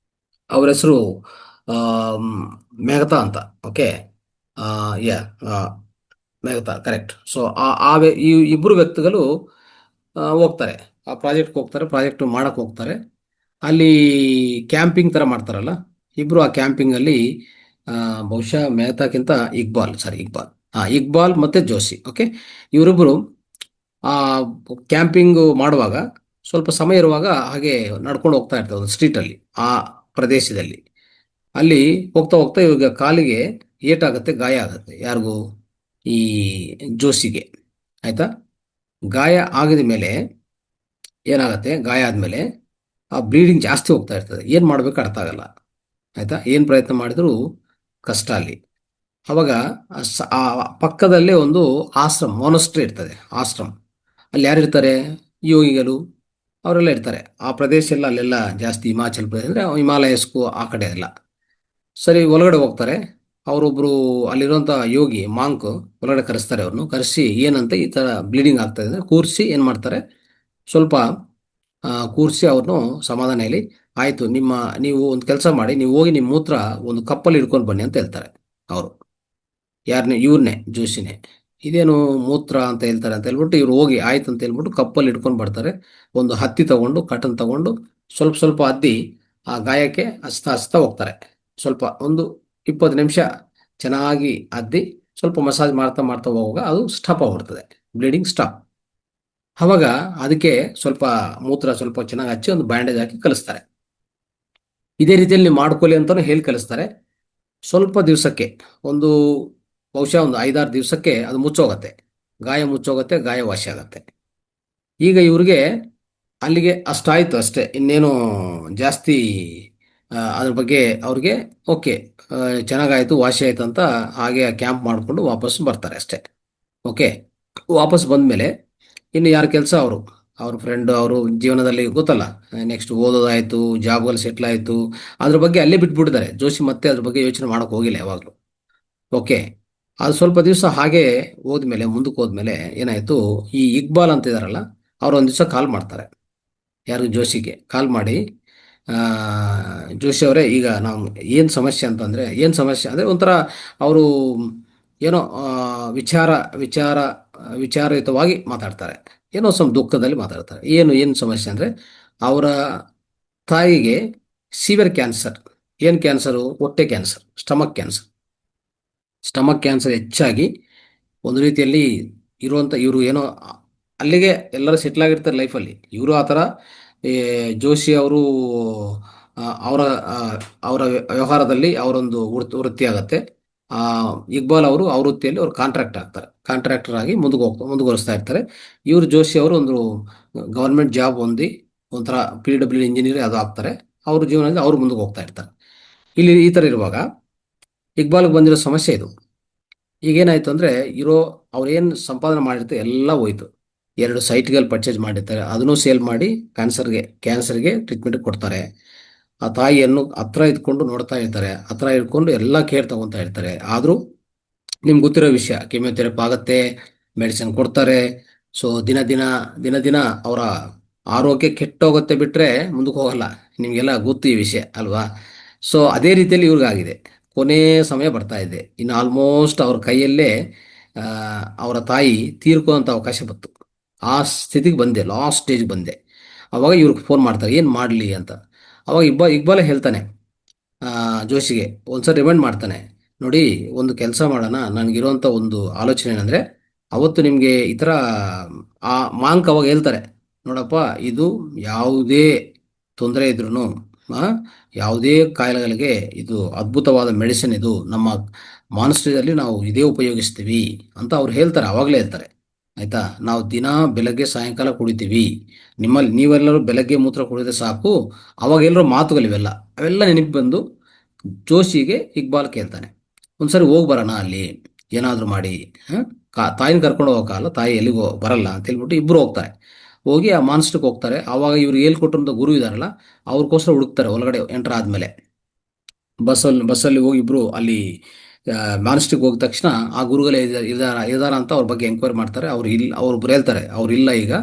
A: ಅವ್ರ ಹೆಸರು ಮೆಹ್ತಾ ಅಂತ. ಓಕೆ, ಯಾ, ಮೆಹ್ತಾ, ಕರೆಕ್ಟ್. ಸೊ ಈ ಇಬ್ಬರು ವ್ಯಕ್ತಿಗಳು ಹೋಗ್ತಾರೆ, ಆ ಪ್ರಾಜೆಕ್ಟ್ಗೆ ಹೋಗ್ತಾರೆ, ಪ್ರಾಜೆಕ್ಟ್ ಮಾಡಕ್ಕೆ ಹೋಗ್ತಾರೆ. ಅಲ್ಲಿ ಕ್ಯಾಂಪಿಂಗ್ ಥರ ಮಾಡ್ತಾರಲ್ಲ ಇಬ್ಬರು, ಆ ಕ್ಯಾಂಪಿಂಗಲ್ಲಿ ಬಹುಶಃ ಮೆಹ್ತಾಕ್ಕಿಂತ ಇಕ್ಬಾಲ್ ಇಕ್ಬಾಲ್ ಮತ್ತೆ ಜೋಶಿ. ಓಕೆ, ಇವರಿಬ್ಬರು ಆ ಕ್ಯಾಂಪಿಂಗ್ ಮಾಡುವಾಗ ಸ್ವಲ್ಪ ಸಮಯ ಇರುವಾಗ ಹಾಗೆ ನಡ್ಕೊಂಡು ಹೋಗ್ತಾ ಇರ್ತಾರೆ ಒಂದು ಸ್ಟ್ರೀಟಲ್ಲಿ, ಆ ಪ್ರದೇಶದಲ್ಲಿ. ಅಲ್ಲಿ ಹೋಗ್ತಾ ಹೋಗ್ತಾ ಇವಾಗ ಕಾಲಿಗೆ ಏಟಾಗುತ್ತೆ, ಗಾಯ ಆಗುತ್ತೆ. ಯಾರಿಗೂ? ಈ ಜೋಶಿಗೆ. ಆಯ್ತಾ? ಗಾಯ ಆಗಿದ ಮೇಲೆ ಏನಾಗುತ್ತೆ, ಗಾಯ ಆದಮೇಲೆ ಆ ಬ್ಲೀಡಿಂಗ್ ಜಾಸ್ತಿ ಹೋಗ್ತಾ ಇರ್ತದೆ. ಏನು ಮಾಡಬೇಕು ಅರ್ಥ ಆಗಲ್ಲ. ಆಯ್ತಾ? ಏನು ಪ್ರಯತ್ನ ಮಾಡಿದರೂ ಕಷ್ಟ ಅಲ್ಲಿ. ಅವಾಗ ಆ ಪಕ್ಕದಲ್ಲೇ ಒಂದು ಆಶ್ರಮ, ಮೊನಸ್ಟ್ರಿ ಇರ್ತದೆ, ಆಶ್ರಮ. ಅಲ್ಲಿ ಯಾರಿರ್ತಾರೆ? ಯೋಗಿಗಳು ಅವರೆಲ್ಲ ಇರ್ತಾರೆ. ಆ ಪ್ರದೇಶ ಎಲ್ಲ ಅಲ್ಲೆಲ್ಲ ಜಾಸ್ತಿ ಹಿಮಾಚಲ್ ಪ್ರದೇಶ ಅಂದರೆ ಹಿಮಾಲಯಸ್ಗೂ ಆ ಕಡೆ ಎಲ್ಲ. ಸರಿ, ಒಳಗಡೆ ಹೋಗ್ತಾರೆ. ಅವರೊಬ್ಬರು ಅಲ್ಲಿರುವಂಥ ಯೋಗಿ ಮಾಂಕ್ ಒಳಗಡೆ ಕರೆಸ್ತಾರೆ. ಅವ್ರನ್ನು ಕರೆಸಿ ಏನಂತ ಈ ಥರ ಬ್ಲೀಡಿಂಗ್ ಆಗ್ತಾ ಇದೆ ಕೂರಿಸಿ ಏನು ಮಾಡ್ತಾರೆ, ಸ್ವಲ್ಪ ಕೂರಿಸಿ ಅವ್ರನ್ನು ಸಮಾಧಾನ ಹೇಳಿ, ಆಯಿತು ನೀವು ಒಂದು ಕೆಲಸ ಮಾಡಿ, ನೀವು ಹೋಗಿ ನಿಮ್ಮ ಮೂತ್ರ ಒಂದು ಕಪ್ಪಲ್ಲಿ ಹಿಡ್ಕೊಂಡು ಬನ್ನಿ ಅಂತ ಹೇಳ್ತಾರೆ ಅವರು. ಯಾರನ್ನೇ? ಇವ್ರನ್ನೇ, ಜೋಶಿನೇ. ಇದೇನು ಮೂತ್ರ ಅಂತ ಹೇಳ್ತಾರೆ ಅಂತ ಹೇಳ್ಬಿಟ್ಟು ಇವ್ರು ಹೋಗಿ ಆಯ್ತು ಅಂತ ಹೇಳ್ಬಿಟ್ಟು ಕಪ್ಪಲ್ಲಿ ಹಿಡ್ಕೊಂಡು ಬರ್ತಾರೆ. ಒಂದು ಹತ್ತಿ ತಗೊಂಡು, ಕಟನ್ ತಗೊಂಡು ಸ್ವಲ್ಪ ಸ್ವಲ್ಪ ಅದ್ದಿ ಆ ಗಾಯಕ್ಕೆ ಹಚ್ತಾ ಹಚ್ತಾ ಹೋಗ್ತಾರೆ. ಸ್ವಲ್ಪ ಒಂದು 20 ನಿಮಿಷ ಚೆನ್ನಾಗಿ ಅದ್ದಿ ಸ್ವಲ್ಪ ಮಸಾಜ್ ಮಾಡ್ತಾ ಮಾಡ್ತಾ ಹೋಗುವಾಗ ಅದು ಸ್ಟಾಪ್ ಆಗ್ಬಿಡ್ತದೆ, ಬ್ಲೀಡಿಂಗ್ ಸ್ಟಾಪ್. ಅವಾಗ ಅದಕ್ಕೆ ಸ್ವಲ್ಪ ಮೂತ್ರ ಸ್ವಲ್ಪ ಚೆನ್ನಾಗಿ ಹಚ್ಚಿ ಒಂದು ಬ್ಯಾಂಡೇಜ್ ಹಾಕಿ ಕಲಿಸ್ತಾರೆ. ಇದೇ ರೀತಿಯಲ್ಲಿ ನೀವು ಮಾಡ್ಕೊಳ್ಳಿ ಅಂತಲೂ ಹೇಳಿ ಕಲಿಸ್ತಾರೆ. ಸ್ವಲ್ಪ ದಿವಸಕ್ಕೆ, ಒಂದು ಬಹುಶಃ ಒಂದು 5-6 ದಿವಸಕ್ಕೆ ಅದು ಮುಚ್ಚೋಗತ್ತೆ, ಗಾಯ ಮುಚ್ಚೋಗತ್ತೆ, ಗಾಯ ವಾಸಿ ಆಗತ್ತೆ. ಈಗ ಇವ್ರಿಗೆ ಅಲ್ಲಿಗೆ ಅಷ್ಟಾಯ್ತು ಅಷ್ಟೇ, ಇನ್ನೇನು ಜಾಸ್ತಿ ಅದ್ರ ಬಗ್ಗೆ ಅವ್ರಿಗೆ ಓಕೆ, ಚೆನ್ನಾಗಾಯ್ತು, ವಾಸಿ ಆಯ್ತು ಅಂತ ಹಾಗೆ ಕ್ಯಾಂಪ್ ಮಾಡಿಕೊಂಡು ವಾಪಸ್ ಬರ್ತಾರೆ ಅಷ್ಟೇ. ಓಕೆ, ವಾಪಸ್ ಬಂದಮೇಲೆ ಇನ್ನು ಯಾರ ಕೆಲಸ ಅವರು, ಅವ್ರ ಫ್ರೆಂಡ್, ಅವರು ಜೀವನದಲ್ಲಿ ಗೊತ್ತಲ್ಲ, ನೆಕ್ಸ್ಟ್ ಓದೋದಾಯಿತು, ಜಾಬ್ಗಳು ಸೆಟ್ಲ್ ಆಯಿತು, ಅದ್ರ ಬಗ್ಗೆ ಅಲ್ಲೇ ಬಿಟ್ಬಿಟ್ಟಿದ್ದಾರೆ. ಜೋಶಿ ಮತ್ತೆ ಅದ್ರ ಬಗ್ಗೆ ಯೋಚನೆ ಮಾಡೋಕೆ ಹೋಗಿಲ್ಲ ಯಾವಾಗಲೂ. ಓಕೆ, ಅದು ಸ್ವಲ್ಪ ದಿವಸ ಹಾಗೆ ಹೋದ್ಮೇಲೆ, ಮುಂದಕ್ಕೆ ಹೋದ್ಮೇಲೆ ಏನಾಯಿತು, ಈ ಇಕ್ಬಾಲ್ ಅಂತ ಇದಾರಲ್ಲ, ಅವ್ರು ಒಂದು ದಿವಸ ಕಾಲ್ ಮಾಡ್ತಾರೆ. ಯಾರು? ಜೋಶಿಗೆ ಕಾಲ್ ಮಾಡಿ, ಆ, ಜೋಶಿ ಅವರೇ, ಈಗ ನಾವು ಏನು ಸಮಸ್ಯೆ ಅಂತಂದರೆ, ಏನು ಸಮಸ್ಯೆ ಅಂದರೆ ಒಂಥರ ಅವರು ಏನೋ ವಿಚಾರ ವಿಚಾರ ವಿಚಾರಯುತವಾಗಿ ಮಾತಾಡ್ತಾರೆ, ಏನೋ ಸ್ವಲ್ಪ ದುಃಖದಲ್ಲಿ ಮಾತಾಡ್ತಾರೆ. ಏನು ಸಮಸ್ಯೆ ಅಂದರೆ, ಅವರ ತಾಯಿಗೆ ಸಿವಿಯರ್ ಕ್ಯಾನ್ಸರ್. ಏನು ಕ್ಯಾನ್ಸರು? ಹೊಟ್ಟೆ ಕ್ಯಾನ್ಸರ್, ಸ್ಟಮಕ್ ಕ್ಯಾನ್ಸರ್ ಹೆಚ್ಚಾಗಿ ಒಂದು ರೀತಿಯಲ್ಲಿ ಇರುವಂಥ ಇವರು ಏನೋ ಅಲ್ಲಿಗೆ ಎಲ್ಲರೂ ಸೆಟ್ಲ್ ಆಗಿರ್ತಾರೆ ಲೈಫಲ್ಲಿ. ಇವರು ಆ ಥರ ಈ ಜೋಶಿ ಅವರು ಅವರ ಅವರ ವ್ಯವಹಾರದಲ್ಲಿ ಅವರೊಂದು ವೃತ್ತಿ ಆಗುತ್ತೆ. ಆ, ಇಕ್ಬಾಲ್ ಅವರು ಅವ್ರ ವೃತ್ತಿಯಲ್ಲಿ ಅವರು ಕಾಂಟ್ರಾಕ್ಟರ್ ಆಗಿ ಮುಂದುವರಿಸ್ತಾ ಇರ್ತಾರೆ. ಇವರು ಜೋಶಿ ಅವರು ಒಂದು ಗವರ್ಮೆಂಟ್ ಜಾಬ್ ಹೊಂದಿ ಒಂಥರ PW ಇಂಜಿನಿಯರ್ ಅದು ಆಗ್ತಾರೆ. ಅವ್ರ ಜೀವನದಲ್ಲಿ ಅವರು ಮುಂದಕ್ಕೆ ಹೋಗ್ತಾ ಇರ್ತಾರೆ. ಇಲ್ಲಿ ಈ ಥರ ಇರುವಾಗ ಇಕ್ಬಾಲ್ಗೆ ಬಂದಿರೋ ಸಮಸ್ಯೆ ಇದು. ಈಗೇನಾಯ್ತು ಅಂದರೆ, ಅವ್ರೇನು ಸಂಪಾದನೆ ಮಾಡಿರ್ತಾರೆ ಎಲ್ಲ ಹೋಯ್ತು. 2 ಸೈಟ್ಗಳು ಪರ್ಚೇಸ್ ಮಾಡಿರ್ತಾರೆ, ಅದನ್ನು ಸೇಲ್ ಮಾಡಿ ಕ್ಯಾನ್ಸರ್ಗೆ ಟ್ರೀಟ್ಮೆಂಟ್ ಕೊಡ್ತಾರೆ. ಆ ತಾಯಿಯನ್ನು ಹತ್ರ ಇದ್ಕೊಂಡು ನೋಡ್ತಾ ಇರ್ತಾರೆ, ಹತ್ರ ಇಟ್ಕೊಂಡು ಎಲ್ಲ ಕೇರ್ ತಗೊತಾ ಇರ್ತಾರೆ. ಆದರೂ ನಿಮ್ಗೆ ಗೊತ್ತಿರೋ ವಿಷಯ, ಕೆಮಿಯೋಥೆರಪಿ ಆಗುತ್ತೆ, ಮೆಡಿಸಿನ್ ಕೊಡ್ತಾರೆ. ಸೊ ದಿನ ದಿನ ಅವರ ಆರೋಗ್ಯ ಕೆಟ್ಟೋಗುತ್ತೆ, ಬಿಟ್ಟರೆ ಮುಂದಕ್ಕೆ ಹೋಗಲ್ಲ. ನಿಮಗೆಲ್ಲ ಗೊತ್ತು ಈ ವಿಷಯ ಅಲ್ವಾ? ಸೊ ಅದೇ ರೀತಿಯಲ್ಲಿ ಇವ್ರಿಗಾಗಿದೆ. ಕೊನೆ ಸಮಯ ಬರ್ತಾ ಇದೆ, ಇನ್ನು ಆಲ್ಮೋಸ್ಟ್ ಅವ್ರ ಕೈಯಲ್ಲೇ ಆ, ಅವರ ತಾಯಿ ತೀರ್ಕೊಳ್ಳೋಂಥ ಅವಕಾಶ ಬಂತು. ಆ ಸ್ಥಿತಿಗೆ ಬಂದೆ, ಲಾಸ್ಟ್ ಸ್ಟೇಜ್ ಬಂದೆ. ಅವಾಗ ಇವ್ರಿಗೆ ಫೋನ್ ಮಾಡ್ತಾರೆ, ಏನು ಮಾಡಲಿ ಅಂತ. ಅವಾಗ ಇಕ್ಬಾಲೇ ಹೇಳ್ತಾನೆ ಜೋಶಿಗೆ, ಒಂದ್ಸರಿ ರಿಮೈಂಡ್ ಮಾಡ್ತಾನೆ, ನೋಡಿ ಒಂದು ಕೆಲಸ ಮಾಡೋಣ, ನನಗಿರುವಂಥ ಒಂದು ಆಲೋಚನೆ ಏನಂದರೆ, ಅವತ್ತು ನಿಮಗೆ ಈ ಥರ ಆ ಮಾಂಕ್ ಅವಾಗ ಹೇಳ್ತಾರೆ, ನೋಡಪ್ಪ, ಇದು ಯಾವುದೇ ತೊಂದರೆ ಇದ್ರೂ, ಯಾವುದೇ ಕಾಯಿಲೆಗಳಿಗೆ ಇದು ಅದ್ಭುತವಾದ ಮೆಡಿಸಿನ್, ಇದು ನಮ್ಮ ಮಾನಸ್ಟ್ರಿಯಲ್ಲಿ ನಾವು ಇದೇ ಉಪಯೋಗಿಸ್ತೀವಿ ಅಂತ ಅವ್ರು ಹೇಳ್ತಾರೆ, ಆವಾಗಲೇ ಹೇಳ್ತಾರೆ. ಆಯಿತಾ? ನಾವು ದಿನ ಬೆಳಗ್ಗೆ ಸಾಯಂಕಾಲ ಕುಡಿತೀವಿ, ನೀವೆಲ್ಲರೂ ಬೆಳಗ್ಗೆ ಮೂತ್ರ ಕುಡಿದ್ರೆ ಸಾಕು. ಅವಾಗ ಎಲ್ಲರೂ ಮಾತುಗಳಿವೆಲ್ಲ ಅವೆಲ್ಲ ನೆನಪು ಬಂದು ಜೋಶಿಗೆ ಇಕ್ಬಾಲ್ ಕೇಳ್ತಾನೆ, ಒಂದ್ಸರಿ ಹೋಗಿ ಬರೋಣ ಅಲ್ಲಿ, ಏನಾದರೂ ಮಾಡಿ. ತಾಯಿನ ಕರ್ಕೊಂಡು ಹೋಗೋಕ್ಕಲ್ಲ, ತಾಯಿ ಎಲ್ಲಿಗೋ ಬರಲ್ಲ ಅಂತ ಹೇಳ್ಬಿಟ್ಟು ಇಬ್ಬರು ಹೋಗ್ತಾರೆ. ಹೋಗಿ ಆ ಮಾನ್ಸ್ಟ್ರಿಗೆ ಹೋಗ್ತಾರೆ. ಆವಾಗ ಇವ್ರು ಹೇಳ್ಕೊಟ್ಟಿರೋಂಥ ಗುರು ಇದಾರಲ್ಲ, ಅವ್ರಿಗೋಸ್ಕರ ಹುಡುಕ್ತಾರೆ. ಒಳಗಡೆ ಎಂಟರ್ ಆದಮೇಲೆ ಬಸ್ಸಲ್ಲಿ ಹೋಗಿ ಇಬ್ಬರು ಅಲ್ಲಿ ಮಾನ್ಸ್ಟ್ರಿಗೆ ಹೋಗಿದ ತಕ್ಷಣ ಆ ಗುರುಗಳೇ ಇದಾರ ಅಂತ ಅವ್ರ ಬಗ್ಗೆ ಎಂಕ್ವೈರಿ ಮಾಡ್ತಾರೆ. ಅವ್ರು ಹೇಳ್ತಾರೆ, ಅವ್ರು ಇಲ್ಲ, ಈಗ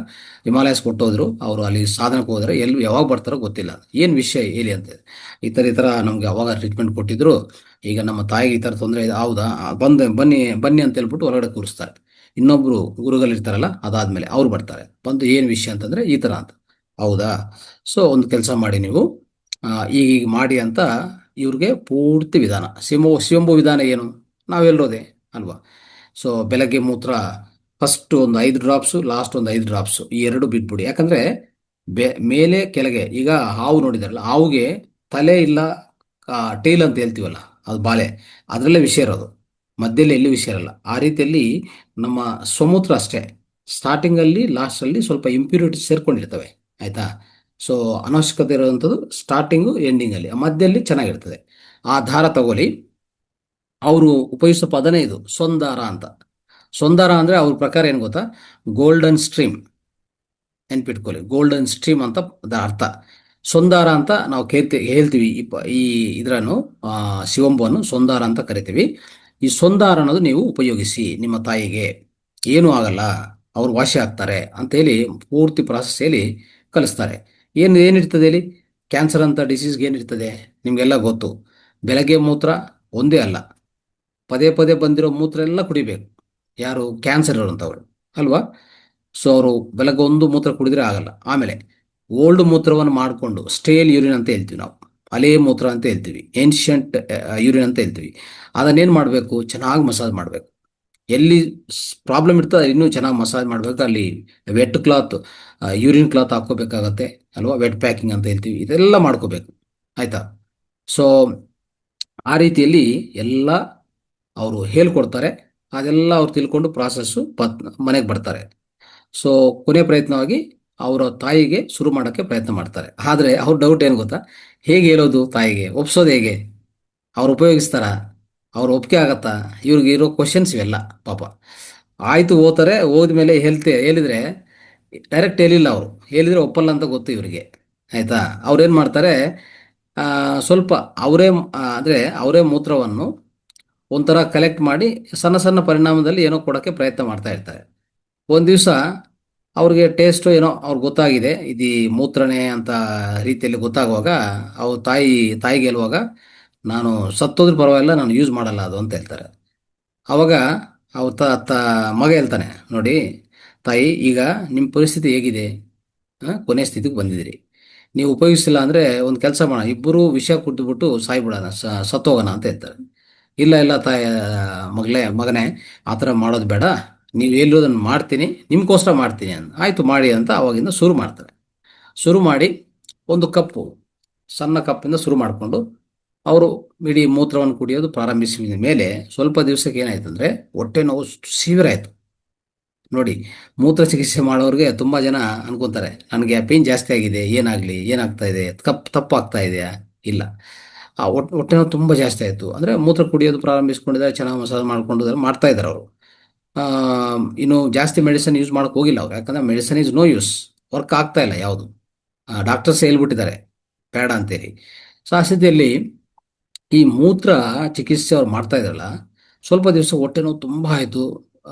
A: ಹಿಮಾಲಯಸ್ ಕೊಟ್ಟೋದ್ರು, ಅವರು ಅಲ್ಲಿ ಸಾಧನಕ್ಕೆ ಹೋದರೆ ಯಾವಾಗ ಬರ್ತಾರೋ ಗೊತ್ತಿಲ್ಲ, ಏನು ವಿಷಯ ಹೇಳಿ ಅಂತ. ಈ ಥರ ನಮಗೆ ಅವಾಗ ಟ್ರೀಟ್ಮೆಂಟ್ ಕೊಟ್ಟಿದ್ರು, ಈಗ ನಮ್ಮ ತಾಯಿಗೆ ಈ ಥರ ತೊಂದರೆ ಇದೆ. ಹೌದಾ, ಬನ್ನಿ ಅಂತ ಹೇಳ್ಬಿಟ್ಟು ಹೊರಗಡೆ ಕೂರಿಸ್ತಾರೆ. ಇನ್ನೊಬ್ರು ಗುರುಗಳಿರ್ತಾರಲ್ಲ, ಅದಾದ್ಮೇಲೆ ಅವ್ರು ಬರ್ತಾರೆ. ಬಂದು ಏನು ವಿಷಯ ಅಂತಂದರೆ ಈ ಥರ ಅಂತ. ಹೌದಾ, ಸೊ ಒಂದು ಕೆಲಸ ಮಾಡಿ ನೀವು, ಈಗ ಮಾಡಿ ಅಂತ ಇವ್ರಿಗೆ ಪೂರ್ತಿ ವಿಧಾನ, ಶಿವಂಭು ವಿಧಾನ ಏನು ನಾವೆಲ್ಲರೋದೆ ಅಲ್ವಾ. ಸೊ ಬೆಳಗ್ಗೆ ಮೂತ್ರ ಫಸ್ಟ್ ಒಂದು 5 ಡ್ರಾಪ್ಸು, ಲಾಸ್ಟ್ ಒಂದು 5 ಡ್ರಾಪ್ಸು, ಈ ಎರಡು ಬಿಟ್ಬಿಡಿ. ಯಾಕಂದ್ರೆ ಮೇಲೆ ಕೆಳಗೆ, ಈಗ ಹಾವು ನೋಡಿದಾರಲ್ಲ, ಹಾವುಗೆ ತಲೆ ಇಲ್ಲ, ಟೇಲ್ ಅಂತ ಹೇಳ್ತೀವಲ್ಲ, ಅದು ಬಾಲೆ, ಅದರಲ್ಲೇ ವಿಷಯ ಇರೋದು, ಮಧ್ಯದಲ್ಲಿ ಎಲ್ಲಿ ವಿಷಯ ಇರಲ್ಲ. ಆ ರೀತಿಯಲ್ಲಿ ನಮ್ಮ ಸ್ವಮೂತ್ರ ಅಷ್ಟೇ, ಸ್ಟಾರ್ಟಿಂಗಲ್ಲಿ ಲಾಸ್ಟಲ್ಲಿ ಸ್ವಲ್ಪ ಇಂಪ್ಯೂರಿಟಿ ಸೇರ್ಕೊಂಡಿರ್ತವೆ, ಆಯ್ತಾ. ಸೊ ಅನವಶ್ಯಕತೆ ಇರುವಂಥದ್ದು ಸ್ಟಾರ್ಟಿಂಗು ಎಂಡಿಂಗಲ್ಲಿ, ಮಧ್ಯದಲ್ಲಿ ಚೆನ್ನಾಗಿರ್ತದೆ. ಆ ದಾರ ತಗೊಳ್ಳಿ. ಅವರು ಉಪಯೋಗಿಸೋ ಪದನೇ ಇದು, ಸೊಂದಾರ ಅಂತ. ಸೊಂದಾರ ಅಂದರೆ ಅವ್ರ ಪ್ರಕಾರ ಏನು ಗೊತ್ತಾ, ಗೋಲ್ಡನ್ ಸ್ಟ್ರೀಮ್, ನೆನ್ಪಿಟ್ಕೊಳ್ಳಿ, ಗೋಲ್ಡನ್ ಸ್ಟ್ರೀಮ್ ಅಂತ ಅದರ ಅರ್ಥ. ಸೊಂದಾರ ಅಂತ ನಾವು ಹೇಳ್ತೀವಿ. ಈ ಇದರನ್ನು ಶಿವಂಬುವನ್ನು ಸೊಂದಾರ ಅಂತ ಕರಿತೀವಿ. ಈ ಸೊಂದಾರ ಅನ್ನೋದು ನೀವು ಉಪಯೋಗಿಸಿ, ನಿಮ್ಮ ತಾಯಿಗೆ ಏನೂ ಆಗಲ್ಲ, ಅವ್ರು ವಾಸಿ ಆಗ್ತಾರೆ ಅಂತೇಳಿ ಪೂರ್ತಿ ಪ್ರಾಸೆಸ್ ಹೇಳಿ ಕಲಿಸ್ತಾರೆ. ಏನಿರ್ತದೆ ಹೇಳಿ, ಕ್ಯಾನ್ಸರ್ ಅಂತ ಡಿಸೀಸ್ಗೆ ಏನಿರ್ತದೆ ನಿಮಗೆಲ್ಲ ಗೊತ್ತು. ಬೆಳಗ್ಗೆ ಮೂತ್ರ ಒಂದೇ ಅಲ್ಲ, ಪದೇ ಪದೇ ಬಂದಿರೋ ಮೂತ್ರ ಎಲ್ಲ ಕುಡಿಬೇಕು. ಯಾರು ಕ್ಯಾನ್ಸರ್ ಇರೋಂಥವ್ರು ಅಲ್ವಾ. ಸೊ ಅವರು ಬೆಳಗ್ಗೆ ಒಂದು ಮೂತ್ರ ಕುಡಿದ್ರೆ ಆಗಲ್ಲ. ಆಮೇಲೆ ಓಲ್ಡ್ ಮೂತ್ರವನ್ನು ಮಾಡಿಕೊಂಡು ಸ್ಟೇಲ್ ಯೂರಿನ್ ಅಂತ ಹೇಳ್ತೀವಿ ನಾವು, ಹಳೇ ಮೂತ್ರ ಅಂತ ಹೇಳ್ತೀವಿ, ಏನ್ಷಿಯಂಟ್ ಯೂರಿನ್ ಅಂತ ಹೇಳ್ತೀವಿ. ಅದನ್ನೇನು ಮಾಡಬೇಕು, ಚೆನ್ನಾಗಿ ಮಸಾಜ್ ಮಾಡಬೇಕು. ಎಲ್ಲಿ ಪ್ರಾಬ್ಲಮ್ ಇರ್ತದೆ ಇನ್ನೂ ಚೆನ್ನಾಗಿ ಮಸಾಜ್ ಮಾಡಬೇಕು. ಅಲ್ಲಿ ವೆಟ್ ಕ್ಲಾತ್, ಯೂರಿನ್ ಕ್ಲಾತ್ ಹಾಕ್ಕೋಬೇಕಾಗತ್ತೆ ಅಲ್ವಾ, ವೆಟ್ ಪ್ಯಾಕಿಂಗ್ ಅಂತ ಹೇಳ್ತೀವಿ. ಇದೆಲ್ಲ ಮಾಡ್ಕೋಬೇಕು, ಆಯ್ತಾ. ಸೊ ಆ ರೀತಿಯಲ್ಲಿ ಎಲ್ಲ ಅವರು ಹೇಳ್ಕೊಡ್ತಾರೆ. ಅದೆಲ್ಲ ಅವ್ರು ತಿಳ್ಕೊಂಡು ಪ್ರಾಸೆಸ್ಸು ಮನೆಗೆ ಬರ್ತಾರೆ. ಸೊ ಕೊನೆ ಪ್ರಯತ್ನವಾಗಿ ಅವರ ತಾಯಿಗೆ ಶುರು ಮಾಡೋಕ್ಕೆ ಪ್ರಯತ್ನ ಮಾಡ್ತಾರೆ. ಆದರೆ ಅವ್ರ ಡೌಟ್ ಏನು ಗೊತ್ತಾ, ಹೇಗೆ ಹೇಳೋದು ತಾಯಿಗೆ, ಒಪ್ಸೋದು ಹೇಗೆ, ಅವ್ರು ಉಪಯೋಗಿಸ್ತಾರ, ಅವ್ರು ಒಪ್ಪಿಗೆ ಆಗತ್ತಾ, ಇವ್ರಿಗೆ ಇರೋ ಕ್ವಶನ್ಸ್ ಇವೆಲ್ಲ ಪಾಪ. ಆಯಿತು ಓದ್ತಾರೆ, ಹೋದ್ಮೇಲೆ ಹೇಳಿದರೆ ಡೈರೆಕ್ಟ್ ಹೇಳಿಲ್ಲ, ಅವರು ಹೇಳಿದರೆ ಒಪ್ಪಲ್ಲ ಅಂತ ಗೊತ್ತು ಇವರಿಗೆ, ಆಯಿತಾ. ಅವ್ರೇನು ಮಾಡ್ತಾರೆ, ಸ್ವಲ್ಪ ಅವರೇ ಅಂದರೆ ಅವರೇ ಮೂತ್ರವನ್ನು ಒಂಥರ ಕಲೆಕ್ಟ್ ಮಾಡಿ ಸಣ್ಣ ಸಣ್ಣ ಪರಿಣಾಮದಲ್ಲಿ ಏನೋ ಕೊಡೋಕ್ಕೆ ಪ್ರಯತ್ನ ಮಾಡ್ತಾ ಇರ್ತಾರೆ. ಒಂದು ದಿವಸ ಅವ್ರಿಗೆ ಟೇಸ್ಟು ಏನೋ ಅವ್ರಿಗೆ ಗೊತ್ತಾಗಿದೆ, ಇದು ಮೂತ್ರನೇ ಅಂತ ರೀತಿಯಲ್ಲಿ ಗೊತ್ತಾಗುವಾಗ ಅವ್ರ ತಾಯಿಗೆ ಹೇಳುವಾಗ, ನಾನು ಸತ್ತೋದ್ರೂ ಪರವಾಗಿಲ್ಲ, ನಾನು ಯೂಸ್ ಮಾಡಲ್ಲ ಅದು ಅಂತ ಹೇಳ್ತಾರೆ. ಆವಾಗ ಅವ್ರ ಮಗ ಹೇಳ್ತಾನೆ, ನೋಡಿ ತಾಯಿ, ಈಗ ನಿಮ್ಮ ಪರಿಸ್ಥಿತಿ ಹೇಗಿದೆ, ಕೊನೆ ಸ್ಥಿತಿಗೆ ಬಂದಿದ್ದೀರಿ, ನೀವು ಉಪಯೋಗಿಸಿಲ್ಲ ಅಂದರೆ ಒಂದು ಕೆಲಸ ಮಾಡೋಣ, ಇಬ್ಬರು ವಿಷ ಕುಡಿದ್ಬಿಟ್ಟು ಸಾಯ್ಬಿಡೋಣ, ಸತ್ತೋಗೋಣ ಅಂತ ಹೇಳ್ತಾರೆ. ಇಲ್ಲ ಇಲ್ಲ ಮಗನೇ, ಆ ಥರ ಮಾಡೋದು ಬೇಡ, ನೀವು ಹೇಳೋದನ್ನು ಮಾಡ್ತೀನಿ, ನಿಮ್ಗೋಸ್ಕರ ಮಾಡ್ತೀನಿ ಅಂತ. ಆಯಿತು ಮಾಡಿ ಅಂತ ಅವಾಗಿಂದ ಶುರು ಮಾಡ್ತಾರೆ. ಶುರು ಮಾಡಿ ಒಂದು ಕಪ್ಪು, ಸಣ್ಣ ಕಪ್ಪಿಂದ ಶುರು ಮಾಡಿಕೊಂಡು ಅವರು ಇಡೀ ಮೂತ್ರವನ್ನು ಕುಡಿಯೋದು ಪ್ರಾರಂಭಿಸಿದ ಮೇಲೆ ಸ್ವಲ್ಪ ದಿವಸಕ್ಕೆ ಏನಾಯ್ತು ಅಂದರೆ ಹೊಟ್ಟೆ ನೋವು ಸಿವಿರ್ ಆಯಿತು. ನೋಡಿ, ಮೂತ್ರ ಚಿಕಿತ್ಸೆ ಮಾಡೋರಿಗೆ ತುಂಬ ಜನ ಅನ್ಕೊತಾರೆ, ನನಗೆ ಪೇನ್ ಜಾಸ್ತಿ ಆಗಿದೆ, ಏನಾಗ್ತಾ ಇದೆ, ತಪ್ಪಾಗ್ತಾ ಇದೆಯಾ, ಇಲ್ಲ, ಆ ಹೊಟ್ಟೆ ನೋವು ತುಂಬ ಜಾಸ್ತಿ ಆಯಿತು ಅಂದರೆ ಮೂತ್ರ ಕುಡಿಯೋದು ಪ್ರಾರಂಭಿಸ್ಕೊಂಡಿದ್ದಾರೆ, ಚೆನ್ನಾಗಿ ಮಸಾಜ್ ಮಾಡ್ಕೊಂಡು ಮಾಡ್ತಾ ಇದ್ದಾರೆ ಅವರು. ಇನ್ನು ಜಾಸ್ತಿ ಮೆಡಿಸಿನ್ ಯೂಸ್ ಮಾಡೋಕೆ ಹೋಗಿಲ್ಲ ಅವ್ರು, ಯಾಕಂದರೆ medicine is no use, work ಆಗ್ತಾ ಇಲ್ಲ ಯಾವುದು, ಡಾಕ್ಟರ್ಸ್ ಹೇಳ್ಬಿಟ್ಟಿದ್ದಾರೆ ಬೇಡ ಅಂತೇಳಿ. ಸೊ ಆ ಸ್ಥಿತಿಯಲ್ಲಿ ಈ ಮೂತ್ರ ಚಿಕಿತ್ಸೆ ಅವ್ರು ಮಾಡ್ತಾ ಇದ್ರಲ್ಲ, ಸ್ವಲ್ಪ ದಿವಸ ಹೊಟ್ಟೆ ನೋವು ತುಂಬ ಆಯಿತು.